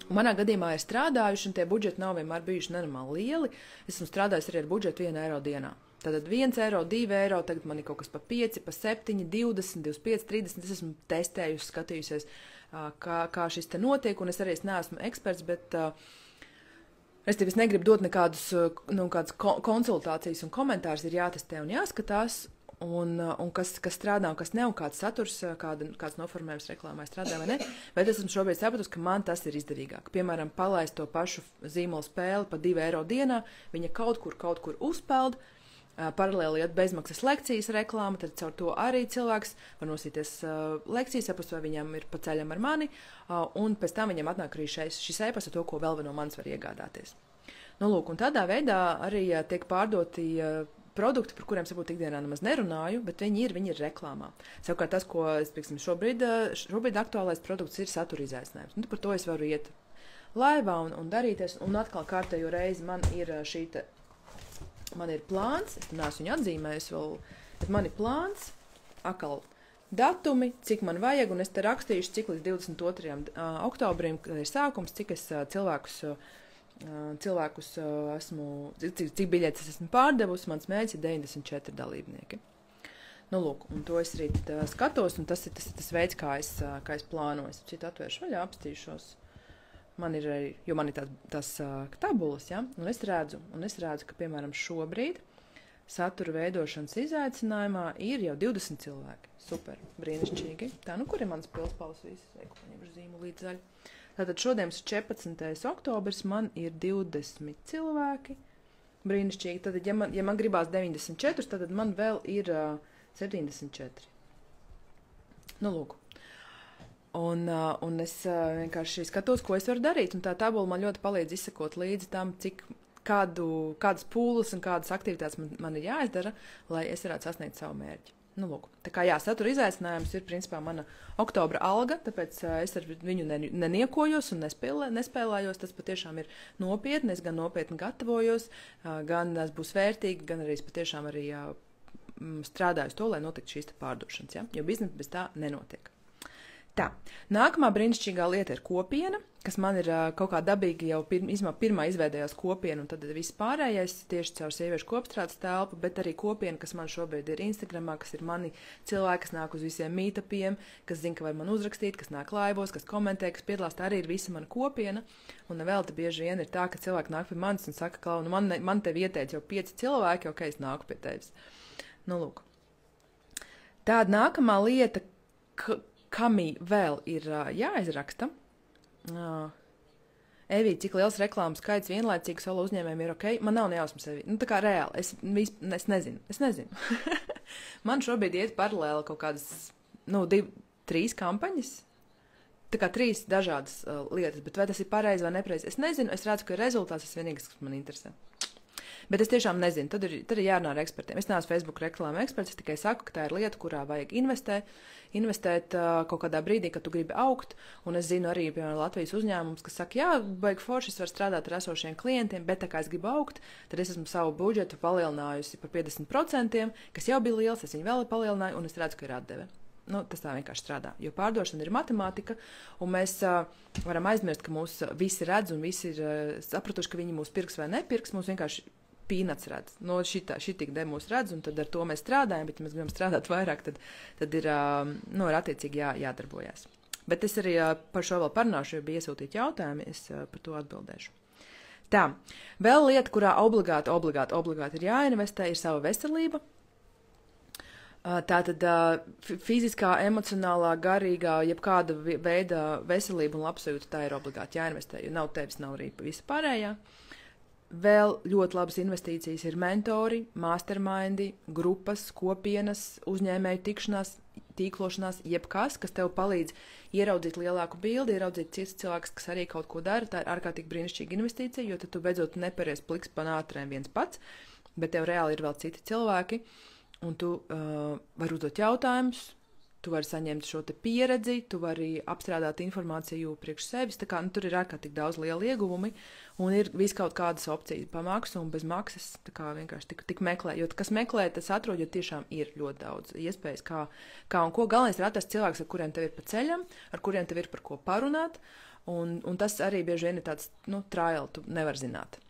Un manā gadījumā ir strādājuši, un tie budžeti nav vienmēr bijuši nenormāli lieli. Esmu strādājis arī ar budžetu 1 eiro dienā. Tātad 1 eiro, 2 eiro, tagad man ir kaut kas pa 5, pa 7, 20, 25, 30. Es esmu testējusi, skatījusies, kā šis te notiek, un es arī neesmu eksperts, bet es negribu dot nekādus konsultācijas un komentārus, ir jātestē un jāskatās, un kas strādā un kas ne, un kāds saturs, kāds noformējums reklāmai strādā vai ne. Bet es esmu šobrīd sapratusi, ka man tas ir izdevīgāk. Piemēram, palaist to pašu zīmolu spēli pa 2 eiro dienā, viņa kaut kur uzpeld, paralēli iet bezmaksas lekcijas reklāma, tad caur to arī cilvēks var nosīties lekcijas, saprast, vai viņam ir pa ceļam ar mani, un pēc tam viņam atnāk arī šis e-pasta to, ko vēl no manis var iegādāties. Nu, lūk, un tādā veidā arī tiek pārdoti produkti, par kuriem sabūt ikdienā nemaz nerunāju, bet viņi ir reklāmā. Savukārt tas, ko es, pieksim, šobrīd aktuālais produkts ir satura izaicinājums. Nu, par to es varu iet laivā un darīties, un atkal kārtējo reizi man ir Man ir plāns, es neesmu viņu atzīmējis vēl, bet man ir plāns, atkal datumi, cik man vajag, un es te rakstīšu, cik līdz 22. oktobrim, kad ir sākums, cik es cilvēkus esmu, cik biļetes esmu pārdevusi, mans mērķis ir 94 dalībnieki. Nu, lūk, un to es arī skatos, un tas ir tas veids, kā es plānoju. Es citu atvēršu vaļā, apstīšos. Man ir arī, jo man ir tās tabulas, ja? Un es redzu, ka, piemēram, šobrīd satura veidošanas izaicinājumā ir jau 20 cilvēki. Super, brīnišķīgi. Tā, kur ir mans pilspaules visas? Paņemšu zīmu līdz zaļu. Tātad šodien 14. oktobrs man ir 20 cilvēki. Brīnišķīgi. Tad, ja man gribās 94, tad man vēl ir 74. Nu, lūk. Un es vienkārši skatos, ko es varu darīt, un tā tabula man ļoti palīdz izsekot līdzi tam, kādas pūles un kādas aktivitātes man ir jāizdara, lai es varētu sasniegt savu mērķi. Nu, lūk. Tā kā jā, satura izaicinājums ir principā mana oktobra alga, tāpēc es ar viņu neniekojos un nespēlējos. Tas patiešām ir nopietni, es gan nopietni gatavojos, gan tas būs vērtīgi, gan arī es patiešām arī strādāju uz to, lai notiktu šīs pārdošanas, ja? Jo biznesa bez tā nenotiek. Tā, nākamā brīnišķīgā lieta ir kopiena, kas man ir kaut kā dabīgi jau pirmā izveidējās kopiena, un tad viss pārējais tieši caur sieviešu kopstrādes telpu, bet arī kopiena, kas man šobrīd ir Instagramā, kas ir mani cilvēki, kas nāk uz visiem meetupiem, kas zina, ka var man uzrakstīt, kas nāk laivos, kas komentē, kas piedalās, tā arī ir visa mana kopiena, un vēl te bieži vien ir tā, ka cilvēki nāk pie manis un saka, Klau, nu man tevi ieteica jau 5 cilvēki, ok, es nāku pie tevis. Nu, lūk. Tāda nākamā lieta, kamī vēl ir jāizraksta. Evī, cik liels reklāmas skaits vienlaicīgi solo uzņēmējiem ir ok? Man nav nejausmas, Evī. Nu, tā kā reāli. Es nezinu. Man šobrīd iet paralēli kaut kādas, 2-3 kampaņas. Tā kā 3 dažādas lietas, bet vai tas ir pareizi vai nepareizi? Es nezinu, es redzu, ka ir rezultāts, tas vienīgais, kas man interesē. Bet es tiešām nezinu, tad ir jārunā ar ekspertiem. Es neesmu Facebook reklāma eksperts, es tikai saku, ka tā ir lieta, kurā vajag investēt kaut kādā brīdī, kad tu gribi augt, un es zinu arī, piemēram, Latvijas uzņēmums, kas saka, jā, baigi forši, es varu strādāt ar esošiem klientiem, bet tā kā es gribu augt, tad es esmu savu budžetu palielinājusi par 50%, kas jau bija liels, es viņu vēl palielināju, un es redzu, ka ir atdeve. Nu, tas tā vienkārši strādā, jo pārdošana ir matemātika, un mēs varam aizmirst, ka mūs visi redz, un visi ir sapratuši, ka viņi mūs pirks vai nepirks, mūs vienkārši pīnats redz. No šitik de mūs redz, un tad ar to mēs strādājam, bet ja mēs gribam strādāt vairāk, tad ir attiecīgi jādarbojās. Bet es arī par šo vēl parunāšu, jo bija iesūtīti jautājumi, es par to atbildēšu. Tā, vēl lieta, kurā obligāti ir jāinvestē, ir sava veselība. Tātad fiziskā, emocionālā, garīgā, jebkāda veida veselība un labsajūta, tā ir obligāti jāinvestē, jo nav tevis, nav arī visa pārējā. Vēl ļoti labas investīcijas ir mentori, mastermindi, grupas, kopienas, uzņēmēju tikšanās, tīklošanās, jebkas, kas tev palīdz ieraudzīt lielāku bildi, ieraudzīt cits cilvēks, kas arī kaut ko dara. Tā ir ārkārtīgi brīnišķīga investīcija, jo tad tu beidzot neperies pliks pa nātrēm viens pats, bet tev reāli ir vēl citi cilvēki, un tu vari uzdot jautājumus, tu vari saņemt šo te pieredzi, tu vari apstrādāt informāciju priekš sevis, tā kā tur ir ārkārtīgi daudz liela ieguvumi, un ir vis kaut kādas opcijas pa maksu un bez maksas, tā kā vienkārši tik meklē, jo kas meklē, tas atrod, jo tiešām ir ļoti daudz iespējas, kā un ko. Galvenais ir atrast cilvēks, ar kuriem tev ir pa ceļam, ar kuriem tev ir par ko parunāt, un tas arī bieži vien ir tāds, trial, tu nevar zināt.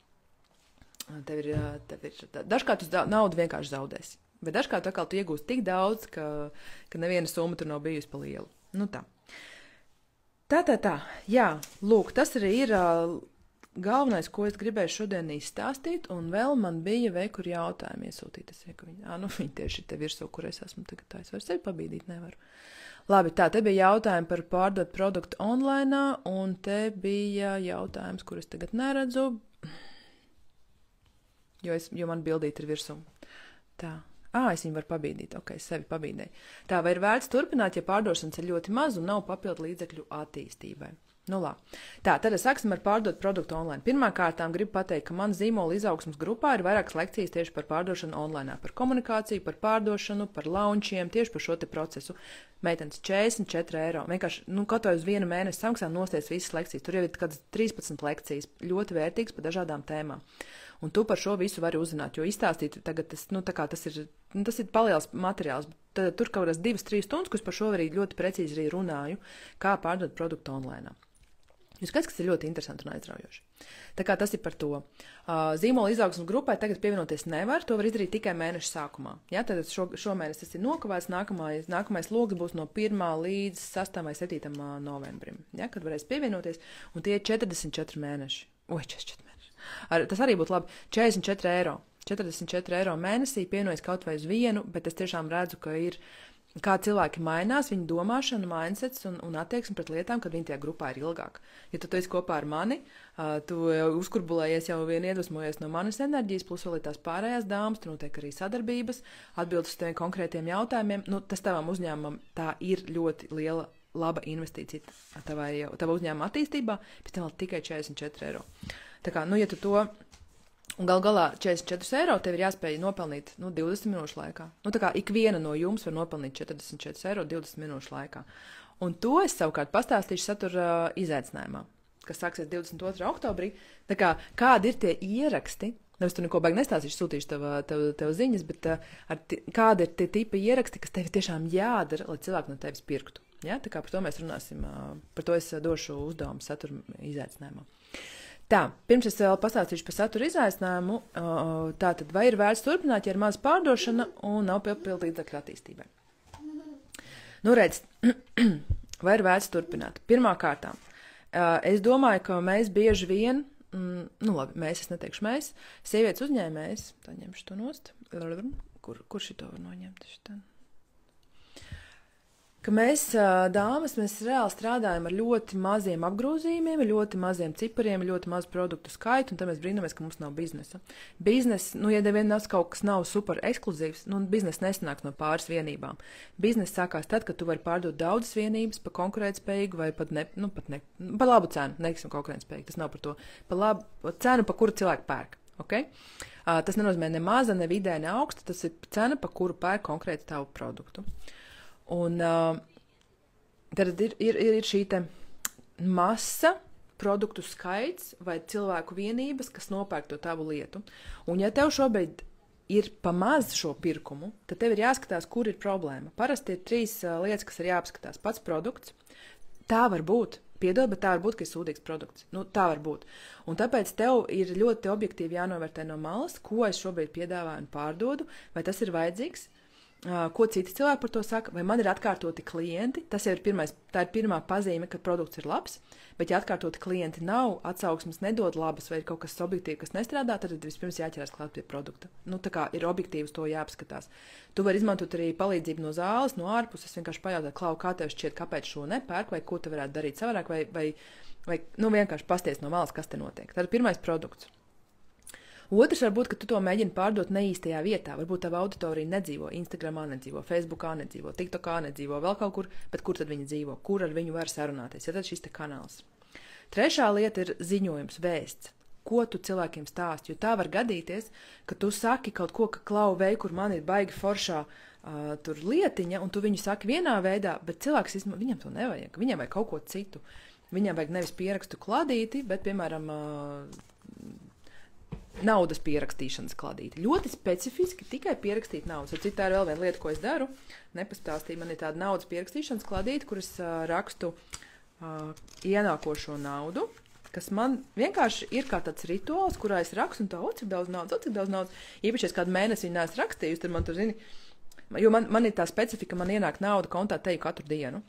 Tev ir dažkārt tu naudu vienkārši zaudēsi. Bet dažkārt atkal tu iegūsi tik daudz, ka neviena summa tur nav bijusi pa lielu. Nu tā. Tā. Jā, lūk, tas arī ir galvenais, ko es gribēju šodien izstāstīt, un vēl man bija kur jautājumi iesūtīt. Viņi tieši te virsū, kur es esmu tagad, tā es vairs sevi pabīdīt nevaru. Labi, te bija jautājumi par pārdot produktu online, un te bija jautājums, kur es tagad neredzu, jo man bildīt ir virsū. Tā. Es viņu varu pabīdīt, ok, es sevi pabīdēju. Tā, vai ir vērts turpināt, ja pārdošanas ir ļoti maz un nav papildu līdzekļu attīstībai? Tā, tad sāksim ar pārdot produktu online. Pirmkārtām gribu pateikt, ka man zīmola izaugsmas grupā ir vairākas lekcijas tieši par pārdošanu online, par komunikāciju, par pārdošanu, par launchiem, tieši par šo te procesu. Meitenes 44 eiro. Vienkārši, kaut vai uz vienu mēnesi samaksā nosties visas lekcijas. Tur jau ir kādas 13 lekcijas, ļoti vērtīgas par dažādām tēmām. Un tu par šo visu vari uzzināt, jo izstāstīt tagad tas ir paliels materiāls. Tad tur kaut kādas 2-3 stundas, kur es par šo arī ļoti precīzi arī runāju, kā pārdot produktu online. Jūs skaidrs, kas ir ļoti interesanti un aizraujoši. Tā kā tas ir par to. Zīmola izaugsmas grupai tagad pievienoties nevar, to var izdarīt tikai mēneša sākumā. Ja, tad šomēnes tas ir nokavēts, nākamais logs būs no 1. līdz 6. vai 7. novembrim, ja, kad varēs pievienoties, un tie ir 44 mēneši. 44 mēneši. Tas arī būtu labi. 44 eiro. 44 eiro mēnesī pievienojas kaut vai uz vienu, bet es tiešām redzu, ka ir kā cilvēki mainās, viņu domāšana, mindsets un attieksme pret lietām, kad viņi tajā grupā ir ilgāk. Ja tu esi kopā ar mani, tu uzkurbulējies jau vien iedvesmojies no manas enerģijas, plus vēl ir tās pārējās dāmas, tur notiek arī sadarbības, atbildes uz tiem konkrētiem jautājumiem. Tas tavam uzņēmumam tā ir ļoti liela, laba investīcija tava uzņēmuma attīstībā, pēc tam vēl tikai 44 eiro. Tā kā, ja tu to Un gal galā 44 eiro tev ir jāspēj nopelnīt 20 minūšu laikā. Tā kā ikviena no jums var nopelnīt 44 eiro 20 minūšu laikā. Un to es savukārt pastāstīšu satura izaicinājumā, kas sāksies 22. oktobrī. Tā kā kādi ir tie ieraksti, nevis tu neko baigi nestāstīšu, sūtīšu tev ziņas, bet kādi ir tie tipi ieraksti, kas tev tiešām jādara, lai cilvēki no tevis pirktu. Ja? Tā kā par to mēs runāsim, par to es došu uzdevumu satura izaicinājumā. Tā, pirms es vēl pastāstīšu par satura izaicinājumu, tātad vai ir vērts turpināt, ja ir maz pārdošana un nav papildu līdzekļu attīstībai? Redz, vai ir vērts turpināt? Pirmā kārtā, es domāju, ka mēs bieži vien, labi, mēs, es neteikšu mēs, sievietes uzņēmējas, tā ņemšu to nost, kur šito var noņemt? Šitā? Ka mēs, dāmas, mēs reāli strādājam ar ļoti maziem apgrozījumiem, ļoti maziem cipariem, ļoti mazu produktu skaitu, un tad mēs brīnamies, ka mums nav biznesa. Biznes, ja nevienās kaut kas nav super ekskluzīvs, biznes nesanāks no pāris vienībām. Biznes sākās tad, kad tu vari pārdot daudzas vienības pa konkurētspējīgu vai pat pa labu cenu, neiksim konkurētspējīgu, tas nav par to, pa labu cenu, pa kuru cilvēku pērk. Okay? Tas nenozīmē ne maza, ne vidē, ne augsta, tas ir cena, pa kuru pērk konkrēti tavu produktu. Un tad ir šī te masa, produktu skaits vai cilvēku vienības, kas nopērk to tavu lietu. Un ja tev šobrīd ir pa maz šo pirkumu, tad tev ir jāskatās, kur ir problēma. Parasti ir 3 lietas, kas ir jāapskatās. Pats produkts, tā var būt, piedod, bet tā var būt, ka ir sūdīgs produkts. Tā var būt. Un tāpēc tev ir ļoti objektīvi jānovērtē no malas, ko es šobrīd piedāvāju un pārdodu, vai tas ir vajadzīgs. Ko citi cilvēki par to saka, vai man ir atkārtoti klienti, tas jau ir tā ir pirmā pazīme, ka produkts ir labs, bet ja atkārtoti klienti nav, atsauksmes nedod labas vai ir kaut kas objektīvi, kas nestrādā, tad vispirms jāķerās klāt pie produkta. Tā kā ir objektīvs to jāapskatās. Tu vari izmantot arī palīdzību no zāles, no ārpuses, vienkārši pajautāt, Klau, kā tev šķiet, kāpēc šo nepērk, vai ko tu varētu darīt savādāk, vai vienkārši pasties no malas, kas te notiek. Tad ir pirmais produkts. Otrs var būt, ka tu to mēģini pārdot neīstajā vietā. Varbūt tava auditorija nedzīvo Instagramā, nedzīvo Facebookā, nedzīvo TikTokā, nedzīvo vēl kaut kur, bet kur tad viņi dzīvo, kur ar viņu var sarunāties. Ja tad šis te kanāls. Trešā lieta ir ziņojums, vēsts. Ko tu cilvēkiem stāsti? Jo tā var gadīties, ka tu saki kaut ko, ka Klau, vei, kur man ir baigi foršā tur lietiņa, un tu viņu saki vienā veidā, bet cilvēks, viņam to nevajag. Viņam vajag kaut ko citu. Viņam vajag nevis pierakstu kladīti, bet, piemēram, naudas pierakstīšanas kladīti. Ļoti specifiski tikai pierakstīt naudas. Ar citu tā ir vēl viena lieta, ko es daru. Nepastāstīju, man ir tāda naudas pierakstīšanas kladīti, kur es rakstu ienākošo naudu, kas man vienkārši ir kā tāds rituāls, kurā es rakstu un tā, cik daudz naudas. Īpaši, es kādu mēnesi viņu neesmu rakstījusi, tad man tur zini, jo man ir tā specifika, man ienāk nauda kontā teju katru dienu.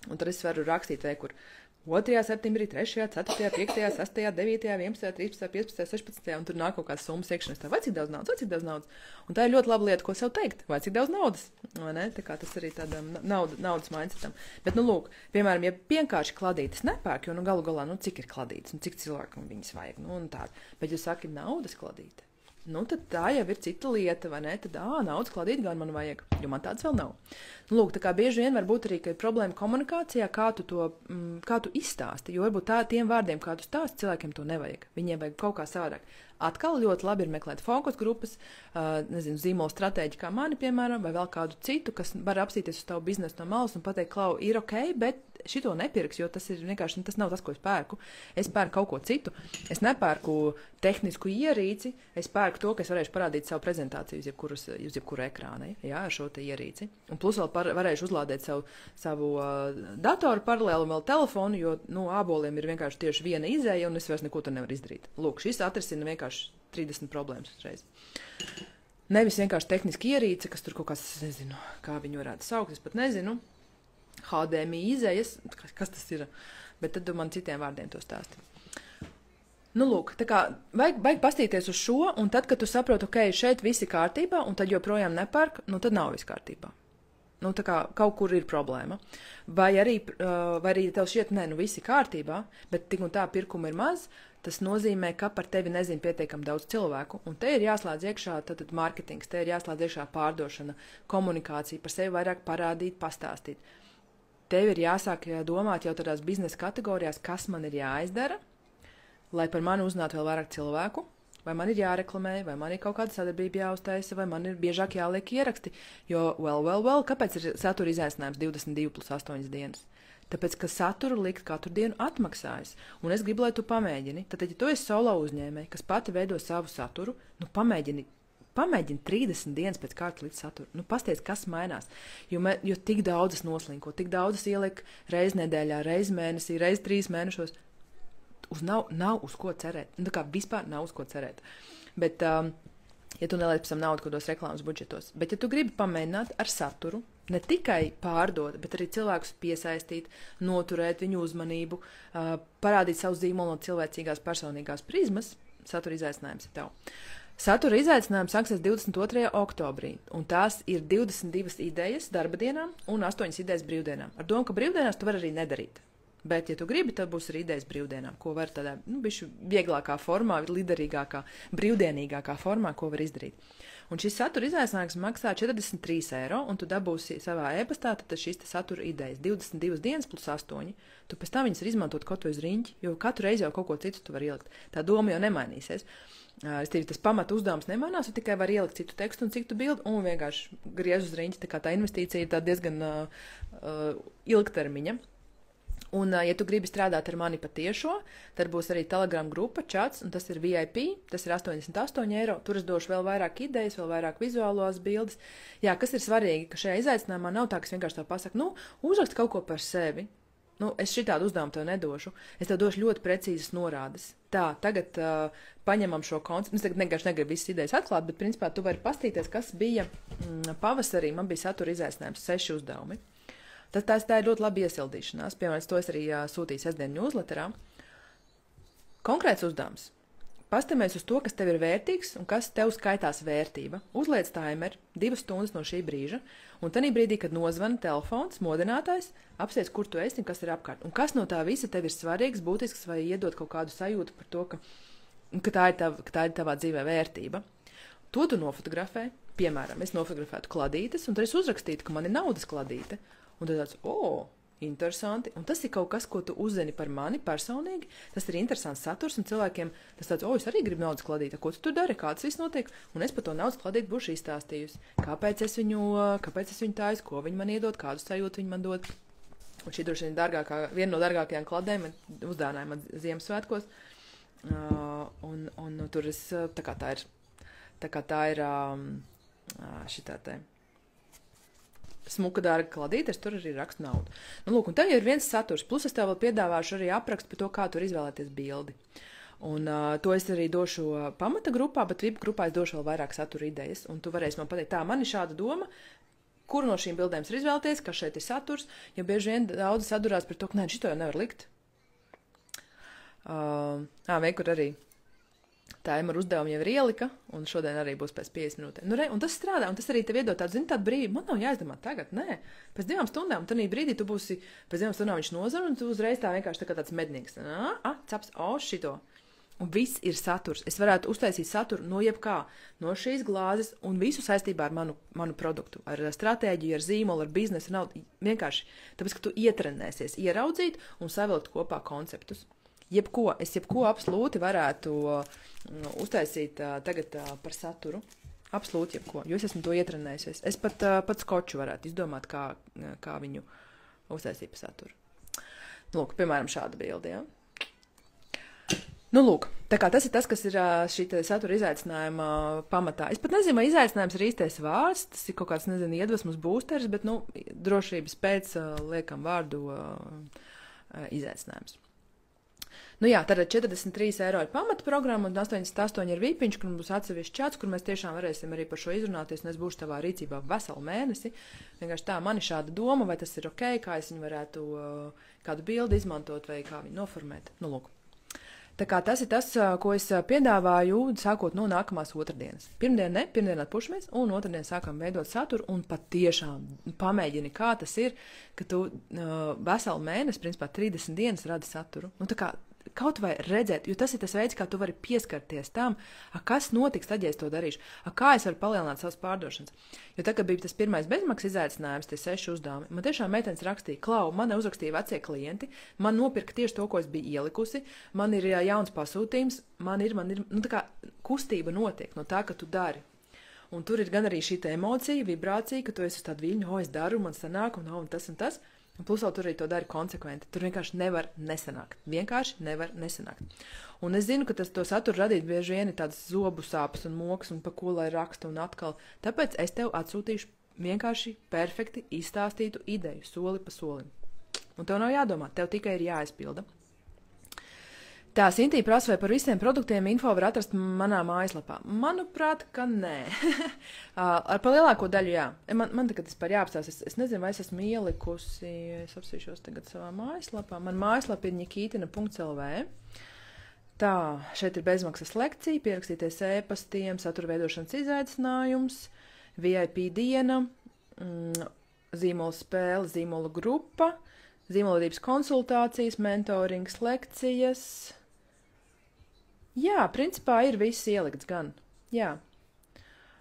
Un tad es varu rakstīt vai kur 2. septembrī, 3., 4., 5., 6., 9., 11., 13., 15., 16. un tur nāk kaut kāds summas iekšanas. Tā, vai cik daudz naudas? Un tā ir ļoti laba lieta, ko sev teikt. Vai cik daudz naudas? Vai ne? Tā kā tas arī tādam naudas mindsetam. Bet, lūk, piemēram, ja vienkārši kladītes nepērk, jo, galu galā, cik ir kladītes, un cik cilvēkam viņas vajag, un tāda. Bet, ja saki naudas kladīte, tad tā jau ir cita lieta, vai ne? Tad, naudas kladīte gan man vajag, jo man tāds vēl nav. Lūk, tā kā bieži vien var būt arī, ka ir problēma komunikācijā, kā tu izstāsti, jo varbūt tiem vārdiem, kā tu stāsti, cilvēkiem to nevajag. Viņiem vajag kaut kā savādāk. Atkal ļoti labi ir meklēt fokus grupas, zīmola stratēģi kā mani, piemēram, vai vēl kādu citu, kas var apstīties uz tavu biznesu no malas un pateikt, Klau, ir ok, bet šito nepirks, jo tas ir vienkārši, tas nav tas, ko es pērku. Es pērku kaut ko citu. Es nepērku tehnisku ierīci, es pērku to, ka es varēšu parādīt savu prezentāciju uz jebkuru ekrānu, ar šo te ierīci. Un plus vēl varēšu uzlādēt savu datoru paralēli un vēl telefonu, jo, āboliem ir vienkārši tieši viena izēja un es vairs neko tur nevaru izdarīt. Lūk, šis atrisina vienkārši 30 problēmas uzreiz. Nevis vienkārši tehniski ierīce, kas tur kaut kas, nezinu, kā viņu varētu saukt, es pat nezinu. HDMI izējas, kas tas ir, bet tad man citiem vārdiem to stāsti. Lūk, tā kā vajag pastīties uz šo, un tad, kad tu saproti, ok, šeit viss ir kārtībā, un tad joprojām nepērk, tad nav viss kārtībā. Tā kā kaut kur ir problēma. Vai arī tev šķiet, viss ir kārtībā, bet tik un tā pirkuma ir maz, tas nozīmē, ka par tevi nezina pietiekami daudz cilvēku, un te ir jāslēdz iekšā tad marketings, te ir jāslēdz iekšā pārdošana, komunikācija, par sevi vairāk parādīt, pastāstīt. Tev ir jāsāk domāt jau tādās biznesa kategorijās, kas man ir jāizdara, lai par mani uzzinātu vēl vairāk cilvēku, vai man ir jāreklamē, vai man ir kaut kāda sadarbība jāuztaisa, vai man ir biežāk jāliek ieraksti, jo kāpēc ir satura izaicinājums 22+8 dienas? Tāpēc, ka saturu likt katru dienu atmaksājas, un es gribu, lai tu pamēģini. Tad, ja tu esi solo uzņēmēji, kas pati veido savu saturu, nu pamēģini 30 dienas pēc kārtas līdz saturu. Nu, pasties, kas mainās. Jo tik daudzas noslinko, tik daudzas ieliek reiz nedēļā, reiz mēnesī, reiz 3 mēnešos. Nav uz ko cerēt. Nu, tā kā vispār nav uz ko cerēt. Bet, ja tu neliec pēc tam naudu kādos reklāmas budžetos, bet ja tu gribi pamēģināt ar saturu, ne tikai pārdot, bet arī cilvēkus piesaistīt, noturēt viņu uzmanību, parādīt savu zīmolu no cilvēcīgās personīgās prizmas, satura izaicinājums ir tev. Satura izaicinājums sāksies 22. oktobrī, un tās ir 22 idejas darba dienām un 8 idejas brīvdienām. Ar domu, ka brīvdienās tu vari arī nedarīt. Bet, ja tu gribi, tad būs arī idejas brīvdienām, ko var tādā bišķi vieglākā formā, liderīgākā, brīvdienīgākā formā, ko var izdarīt. Un šis satura izaicinājums maksā 43 eiro, un tu dabūsi savā e-pastā tad šīs satura idejas 22 dienas plus 8. Tu pēc tam viņas var izmantot kaut ko uz riņķi, jo katru reizi jau kaut ko citu tu vari ielikt. Tā doma jau nemainīsies. Tas pamata uzdevums nemainās, tu tikai vari ielikt citu tekstu un citu bildi un vienkārši griez uz riņķi. Tā investīcija ir diezgan ilgtermiņa. Un, ja tu gribi strādāt ar mani patiešo, tad būs arī Telegram grupa, čats, un tas ir VIP, tas ir 88 eiro. Tur es došu vēl vairāk idejas, vēl vairāk vizuālos bildes. Jā, kas ir svarīgi, ka šajā izaicinājumā nav tā, ka es vienkārši tā pasaku, uzrakst kaut ko par sevi. Es šitādu uzdevumu tev nedošu. Es tev došu ļoti precīzas norādes. Tā, tagad paņemam šo konceptu. Es tagad vienkārši negribu visas idejas atklāt, bet principā tu vari pastīties, kas bija pavasarī. Man bija satura izaicinājums 6 uzdevumi. Tā ir ļoti laba iesildīšanās. Piemēram, to es arī sūtīju sestdien newsletterā. Konkrēts uzdevums. Pastamies uz to, kas tev ir vērtīgs un kas tev skaitās vērtība. Uzliec timeri 2 stundas no šī brīža, un tanī brīdī, kad nozvana telefons, modinātājs, apsies, kur tu esi un kas ir apkārt. Un kas no tā visa tev ir svarīgs, būtisks vai iedod kaut kādu sajūtu par to, ka tā ir tavā dzīvē vērtība. To tu nofotografē. Piemēram, es nofotografētu kladītes, un tad es uzrakstītu, ka man ir naudas kladīte. Un tad tāds, interesanti. Un tas ir kaut kas, ko tu uzzini par mani personīgi. Tas ir interesants saturs, un cilvēkiem tas tāds, es arī gribu naudas kladīti. Ko tu tur dari? Kā tas viss notiek? Un es par to naudas kladīti būšu izstāstījusi. Kāpēc es viņu taisu, ko viņi man iedod, kādu sajūtu viņi man dod. Un šī droši vien viena no dārgākajām kladēm uzdāvināja man Ziemassvētkos. Un tur es, tā kā tā ir šitā te smuka dārga kladīte, es tur arī rakstu naudu. Lūk, un tev ir viens saturs, plus es tev vēl piedāvāšu arī aprakstu par to, kā tur izvēlēties bildi. Un to es arī došu pamata grupā, bet VIP grupā es došu vēl vairāk satura idejas, un tu varēsi man pateikt, tā, man ir šāda doma, kuru no šīm bildēm ir izvēlēties, kas šeit ir saturs, jo bieži vien daudzi sadurās par to, ka šito jau nevar likt. Veikur arī tā ar uzdevumu jau ir ielika, un šodien arī būs pēc 50 minūtēm. Un tas strādā, un tas arī tev iedod tādu brīdi. Man nav jāizdomā tagad, nē. Pēc 2 stundām, tad brīdī tu būsi, pēc 2 stundām viņš nozara, un tu uzreiz tā vienkārši tā kā tāds mednieks. Caps, šito. Un viss ir saturs. Es varētu uztaisīt saturu no jebkā, no šīs glāzes, un visu saistībā ar manu produktu, ar stratēģiju, ar zīmolu, ar biznesu. Vienkārši tāpēc, ka tu ietrenēsies, ieraudzīt un savilkt kopā konceptus. Es jebko absolūti varētu uztaisīt tagad par saturu. Absolūti jebko, jo es esmu to ietrenējusies. Es pat skoču varētu izdomāt, kā viņu uztaisīt par saturu. Lūk, piemēram, šāda bilde, ja? Lūk, tā kā tas ir tas, kas ir šī satura izaicinājuma pamatā. Es pat nezinu, vai izaicinājums ir īstais vārds, tas ir kaut kāds, iedvesmas būsteris, bet, drošības pēc liekam vārdu izaicinājums. Tad 43 eiro ir pamata programma un 88 ir vipiņš, kur mums būs atsevišķi čats, kur mēs tiešām varēsim arī par šo izrunāties, un es būšu tavā rīcībā veselu mēnesi. Vienkārši tā, man ir šāda doma, vai tas ir ok, kā es viņu varētu kādu bildi izmantot vai kā viņu noformēt. Lūk. Tā kā tas ir tas, ko es piedāvāju, sākot no nākamās otrdienas. Pirmdien atpušamies, un otrdien sākam veidot saturu, un patiešām pamēģini, kā tas ir, ka tu veselu mēnesi, principā 30 dienas radi saturu. Tā kā kaut vai redzēt, jo tas ir tas veids, kā tu vari pieskarties tam, kas notiks tad, ja es to darīšu, kā es varu palielināt savas pārdošanas. Jo tā, kad bija tas pirmais bezmaksas izaicinājums, tie 6 uzdevumi, man tiešām meitenes rakstīja, Klau, man uzrakstīja vecie klienti, man nopirka tieši to, ko es biju ielikusi, man ir jauns pasūtījums, man ir, nu tā kā kustība notiek no tā, ka tu dari. Un tur ir gan arī šī emocija, vibrācija, ka tu esi uz tādu viļņu, es daru, man sanāk, un tas un tas. Un plus vēl tur arī to dari konsekventi. Tur vienkārši nevar nesanākt. Vienkārši nevar nesanākt. Un es zinu, ka to saturu radīt bieži vien ir tādas zobu sāpes un mokas un pa ko lai raksta un atkal. Tāpēc es tev atsūtīšu vienkārši perfekti izstāstītu ideju, soli pa solim. Un tev nav jādomā, tev tikai ir jāizpilda. Tā, Sintī prasa, vai par visiem produktiem info var atrast manā mājaslapā. Manuprāt, ka nē. Ar par lielāko daļu jā. Man tagad tas par jāapstāst. Es nezinu, vai es esmu ielikusi, es apsīšos tagad savā mājaslapā. Man mājaslapa ir nikitina.lv. Tā, šeit ir bezmaksas lekcija, pierakstīties e-pastiem, satura veidošanas izaicinājums, VIP diena, zīmola spēle, zīmola grupa, zīmolvedības konsultācijas, mentorings, lekcijas. Jā, principā ir viss ielikts gan. Jā.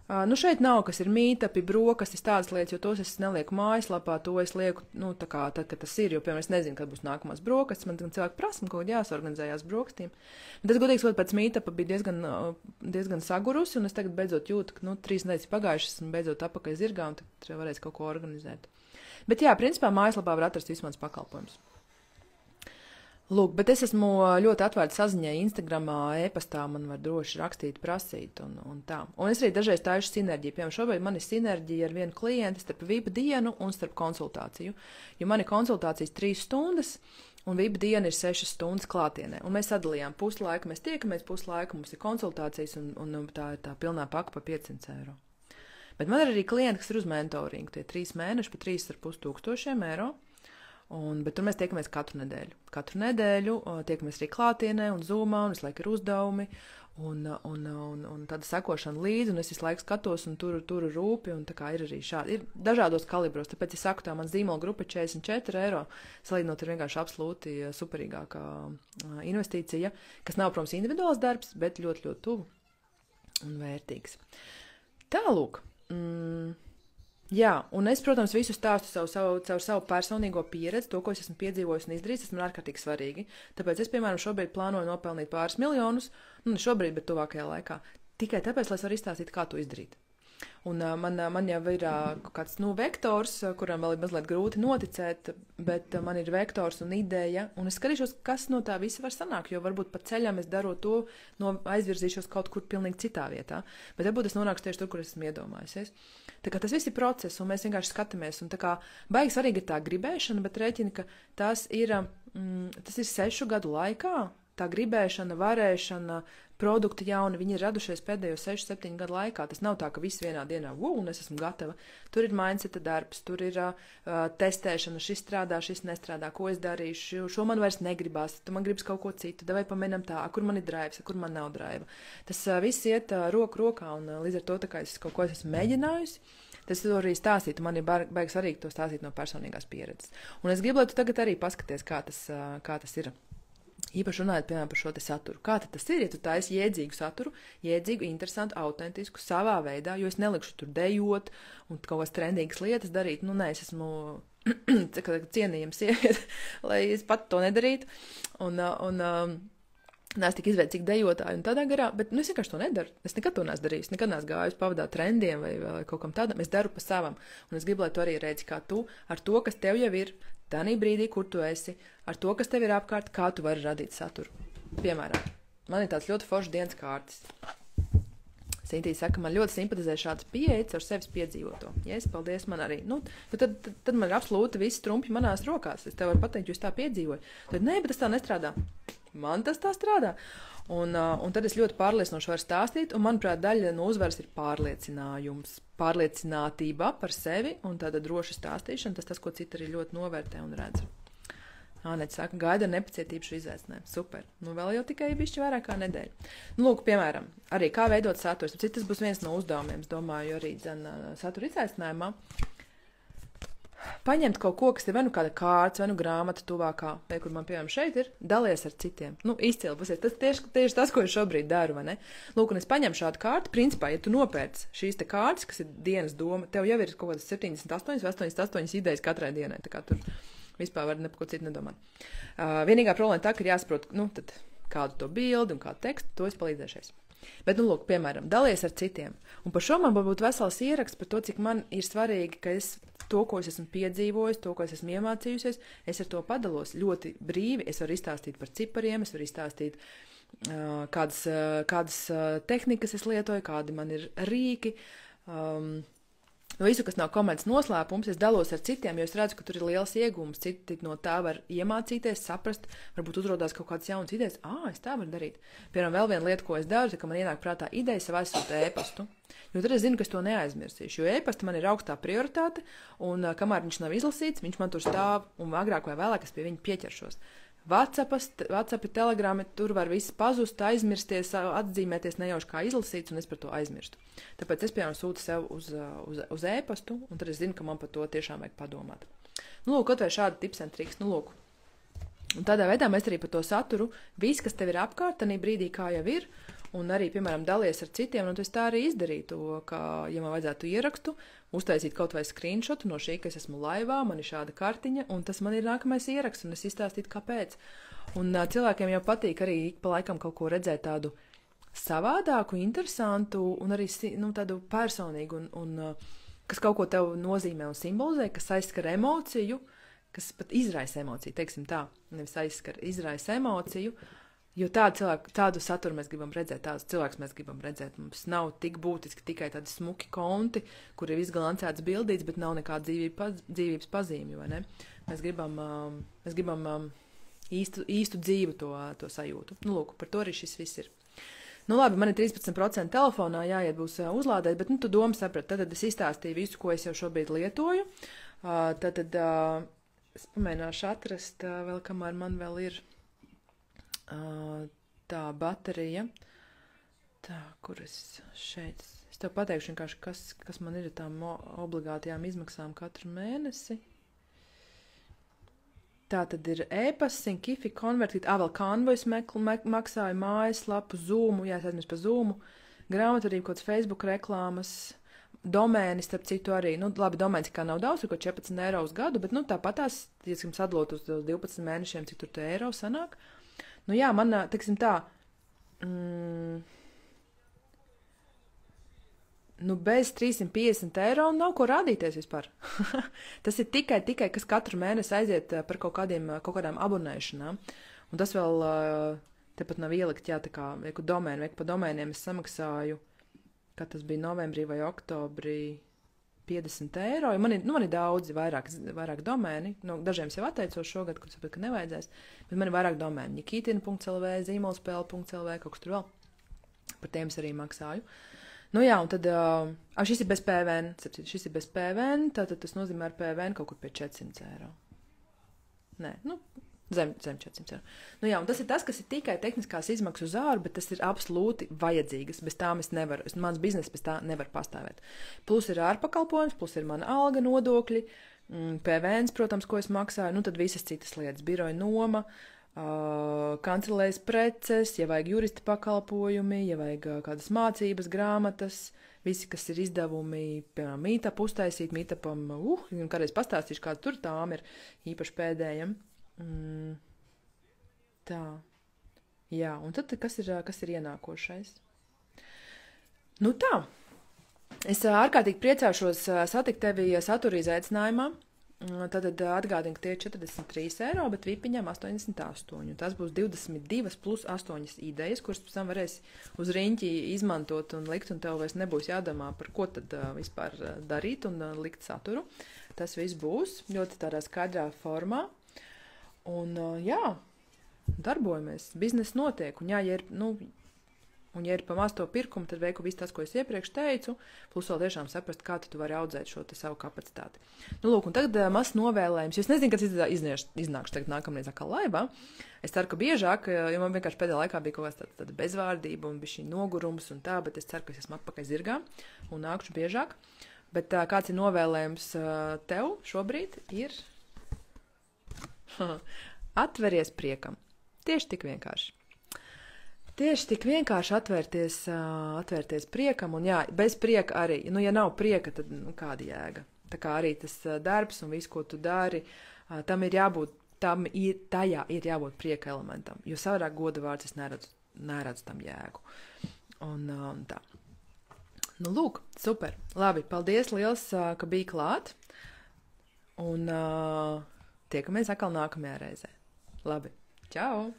Nu šeit nav, kas ir mītapi, brokastis, tādas lietas, jo tos es nelieku mājaslapā, to es lieku, nu tā kā tad, kad tas ir, jo, piemēram, es nezinu, kad būs nākamās brokastis, man cilvēki prasa, kaut kā jāsorganizējās brokastīm. Bet es godīgi sakot, pēc mītapa bija diezgan sagurusi, un es tagad beidzot jūtu, ka, 3 nedēļas pagājušas, un beidzot apakaļ zirgā, un tad varēs kaut ko organizēt. Bet jā, principā mājaslapā var atrast visu mans pakalpojums. Lūk, bet es esmu ļoti atvērta saziņai Instagramā, e-pastā, man var droši rakstīt, prasīt un tā. Un es arī dažreiz taišu sinerģiju. Piemēram, šobrīd man ir sinerģija ar vienu klientu starp VIP dienu un starp konsultāciju. Jo man ir konsultācijas 3 stundas, un VIP diena ir 6 stundas klātienē. Un mēs sadalījām puslaiku, mēs tiekamies puslaiku, mums ir konsultācijas, un tā ir tā pilnā paka pa 500 eiro. Bet man ir arī klienti, kas ir uz mentoringu, tie 3 mēneši pa 3,5 eiro. Bet tur mēs tiekamies katru nedēļu. Katru nedēļu tiekamies arī klātienē un Zoomā, un visu laiku ir uzdevumi, un tāda sekošana līdzi, un es visu laiku skatos, un tur rūpi, un tā kā ir arī šādi. Ir dažādos kalibros, tāpēc es saku, tā man zīmola grupa 44 eiro, salīdzinot ir vienkārši absolūti superīgākā investīcija, kas nav, protams, individuāls darbs, bet ļoti, ļoti tuvu un vērtīgs. Tālūk. Jā, un es, protams, visu stāstu caur savu personīgo pieredzi, to, ko es esmu piedzīvojis un izdarījis, tas man ārkārtīgi svarīgi. Tāpēc es, piemēram, šobrīd plānoju nopelnīt pāris miljonus, ne šobrīd, bet tuvākajā laikā. Tikai tāpēc, lai es varu izstāstīt, kā to izdarīt. Un man jau ir kāds vektors, kuram vēl ir mazliet grūti noticēt, bet man ir vektors un ideja, un es skatīšos, kas no tā visa var sanākt, jo varbūt pa ceļam es darot to, aizvirzīšos kaut kur pilnīgi citā vietā, bet varbūt es nonākšu tieši tur, kur esmu iedomājusies. Tā kā tas viss ir process, un mēs vienkārši skatāmies, un tā kā baigi svarīgi ir tā gribēšana, bet rēķini, ka tas ir 6 gadu laikā, tā gribēšana, varēšana, produkti jauni, viņi ir radušies pēdējo 6-7 gadu laikā. Tas nav tā, ka viss vienā dienā, un es esmu gatava. Tur ir mindseta darbs, tur ir testēšana, šis strādā, šis nestrādā, ko es darīšu, šo man vairs negribās, tu man gribas kaut ko citu, davai pamēģinām tā, kur man ir drives, kur man nav drive. Tas viss iet roku rokā, un līdz ar to, tā kā es kaut ko esmu mēģinājusi, tas ir arī stāstīt, un man ir baigi svarīgi to stāstīt no personīgās pieredzes. Un es gribu, lai tu tagad arī paskaties, kā tas ir. Īpaši runājot, piemēram, par šo te saturu. Kā tas ir, ja tu taisi jēdzīgu saturu, jēdzīgu, interesantu, autentisku, savā veidā, jo es nelikšu tur dejot un kaut kādas trendīgas lietas darīt. Nē, es esmu cienījama sieviete, lai es pat to nedarītu. Nē, es tik izveidu, cik dejotāji un tādā garā, bet es vienkārši to nedaru. Es nekad to neesmu darījis, nekad neesmu gājus pavadāt trendiem vai kaut kam tādam. Es daru pa savam. Un es gribu, lai tu arī redzi, kā tu ar to, kas tev jau ir, tādā brīdī, kur tu esi, ar to, kas tev ir apkārt, kā tu vari radīt saturu. Piemēram, man ir tāds ļoti foršs dienas kārtis. Sintī saka, man ļoti simpatizē šāds pieejas ar sevis piedzīvoto. Yes, paldies, man arī. Tad man ir absolūti viss trumpi manās rokās. Es tev varu pateikt, jūs tā piedzīvoju. Tad nē, bet tas tā nestrādā. Man tas tā strādā. Un tad es ļoti pārliecinoši varu stāstīt, un, manuprāt, daļa no uzvaras ir pārliecinājums, pārliecinātība par sevi, un tāda droša stāstīšana, tas, ko citi arī ļoti novērtē un redz. Ānete saka, gaida ar nepacietību šo izaicinājumu. Super. Vēl jau tikai bišķi vairāk kā nedēļa. Lūk, piemēram, arī kā veidot saturs. Tas būs viens no uzdevumiem, es domāju, arī satura izaicinājumā. paņemt kaut ko, kas ir vai nu kāda kārts, vai nu grāmata tuvākā, vai kur man, piemēram, šeit ir, dalies ar citiem. Nu, izcili, pasies. Tas tieši tas, ko es šobrīd daru, vai ne? Lūk, un es paņemu šādu kārtu, principā, ja tu nopērc šīs te kārtas, kas ir dienas doma, tev jau ir kaut kādas 78 vai 88 idejas katrai dienai, tā kā tur vispār var neko citu nedomāt. Vienīgā problēma tā, ka ir jāsaprot, nu, tad kādu to bildi un kādu tekstu, to es palīdzēšais. Bet, nu, lūk, piemēram, dalies ar citiem. Un par šo man būtu vesels ieraksts par to, cik man ir svarīgi, ka es to, ko es esmu piedzīvojis, to, ko es esmu iemācījusies, es ar to padalos ļoti brīvi. Es varu izstāstīt par cipariem, es varu izstāstīt, kādas tehnikas es lietoju, kādi man ir rīki. Visu, kas nav komandas noslēpums, es dalos ar citiem, jo es redzu, ka tur ir liels iegūms. Citi no tā var iemācīties, saprast, varbūt uzrodās kaut kādas jaunas idejas. Es tā varu darīt. Piemēram, vēl viena lieta, ko es daru, ka man ienāk prātā ideja sev aizsūta e-pastu. Jo tad es zinu, ka es to neaizmirsīšu, jo e-pasta man ir augstā prioritāte, un kamēr viņš nav izlasīts, viņš man tur stāv, un agrāk vai vēlāk es pie viņa pieķeršos. WhatsApp, Telegrami, tur var viss pazust, aizmirsties, atzīmēties nejauši kā izlasīts, un es par to aizmirstu. Tāpēc es, piemēram, sūtu sev uz e-pastu, un tad es zinu, ka man par to tiešām vajag padomāt. Nu, lūk, kaut vai šādi tips un triks, nu, lūk. Un tādā veidā mēs arī par to saturu, viss, kas tev ir apkārt, tanī brīdī, kā jau ir, un arī, piemēram, dalies ar citiem, un es tā arī izdarītu, ka, ja man vajadzētu ierakstu, uztaisīt kaut vai screenshotu no šī, ka es esmu laivā, man ir šāda kartiņa, un tas man ir nākamais ieraksts, un es izstāstītu, kāpēc. Un cilvēkiem jau patīk arī ik pa laikam kaut ko redzēt tādu savādāku, interesantu, un arī nu, tādu personīgu, un kas kaut ko tev nozīmē un simbolizē, kas aizskar emociju, kas pat izraisa emociju, teiksim tā, nevis aizskar, izraisa emociju. Jo tādu saturu mēs gribam redzēt, tādus cilvēkus mēs gribam redzēt. Mums nav tik būtiski tikai tādi smuki konti, kur ir izgalancēts bildīts, bet nav nekāda dzīvības pazīmju, vai ne? Mēs gribam īstu dzīvu to sajūtu. Nu, lūk, par to arī šis viss ir. Nu, labi, man ir 13% telefonā jāiet būs uzlādēt, bet, nu, tu domu saprat. Tad es izstāstīju visu, ko es jau šobrīd lietoju. Tad es pamēģināšu atrast vēl, kamēr man vēl ir tā baterija, tā, kur es šeit, es tev pateikšu vienkārši, kas man ir tām obligātajām izmaksām katru mēnesi. Tā tad ir e-pasts, Thinkific, Convertit, vēl Canvas maksāju, mājaslapu, Zoomu, es aizmirsu par Zoomu, grāmatvedību, kaut kāds Facebook reklāmas, domēni, starp citu arī, nu, labi, domēns kā nav daudz, ir kaut 14 eiro uz gadu, bet, nu, tāpatās, tieksim, sadalot uz 12 mēnešiem, cik tur te eiro sanāk. Nu jā, man, teiksim tā, nu bez 350 eiro nav ko rādīties vispār. Tas ir tikai, kas katru mēnesi aiziet par kaut kādām abonēšanām. Un tas vēl tepat nav ielikt, jā, tā kā, veiku domēnu, pa domēniem es samaksāju, kad tas bija novembrī vai oktobrī, 50 eiro. Man ir daudzi, vairāk domēni. No dažiem jau atteicos šogad, kur sapratu, ka nevajadzēs. Bet man ir vairāk domēni. Nikitina.lv, zīmolspēle.lv, kaut kas tur vēl. Par tiem es arī maksāju. Nu jā, un tad šis ir bez PVN. Šis ir bez PVN, tātad tas nozīmē ar PVN kaut kur pie 400 eiro. Nē, nu, zem 400 eiro. Nu jā, un tas ir tas, kas ir tikai tehniskās izmaksas uz āru, bet tas ir absolūti vajadzīgas. Bez tām es nevaru, mans biznes bez tā nevar pastāvēt. Plus ir ārpakalpojums, plus ir mana alga, nodokļi, PVNs, protams, ko es maksāju, nu tad visas citas lietas, biroja noma, kancelējas preces, ja vajag jurista pakalpojumi, ja vajag kādas mācības, grāmatas, visi, kas ir izdevumi, piemēram, meetup uztaisīt, meetupam, kādreiz pastāstīšu, kāda tur tām ir īpaši pēdējiem. Tā. Jā, un tad kas ir ienākošais? Nu tā. Es ārkārtīgi priecāšos satikt tevi satura izaicinājumā. Tad atgādinu, ka tie ir 43 eiro, bet vipiņām 88. Un tas būs 22 plus 8 idejas, kuras pēc tam varēs uz riņķi izmantot un likt, un tev vairs nebūs jādomā, par ko tad vispār darīt un likt saturu. Tas viss būs ļoti tādā skaidrā formā. Un jā, darbojamies, biznesa notiek, un jā, ja ir pa maz to pirkumu, tad veiku visu tas, ko es iepriekš teicu, plus vēl tiešām saprast, kā tu vari audzēt šo te savu kapacitāti. Nu, lūk, un tagad mazs novēlējums, jo es nezinu, kad iznākšu tagad nākamreiz atkal laivā. Es ceru, ka biežāk, jo man vienkārši pēdējā laikā bija kaut kāds tāda bezvārdība un bišķi nogurums un tā, bet es ceru, ka es esmu atpakaļ zirgā un nākšu biežāk. Bet kāds ir novēlējums tev šobrīd ir atveries priekam. Tieši tik vienkārši. Tieši tik vienkārši atvērties priekam, un jā, bez prieka arī, ja nav prieka, tad kāda jēga. Tā kā arī tas darbs un viss, ko tu dari, tajā ir jābūt prieka elementam, jo savādāk goda vārds es neredzu tam jēgu. Un tā. Lūk, super. Labi, paldies liels, ka biji klāt, un tiekamies atkal nākamajā reizē. Labi, čau!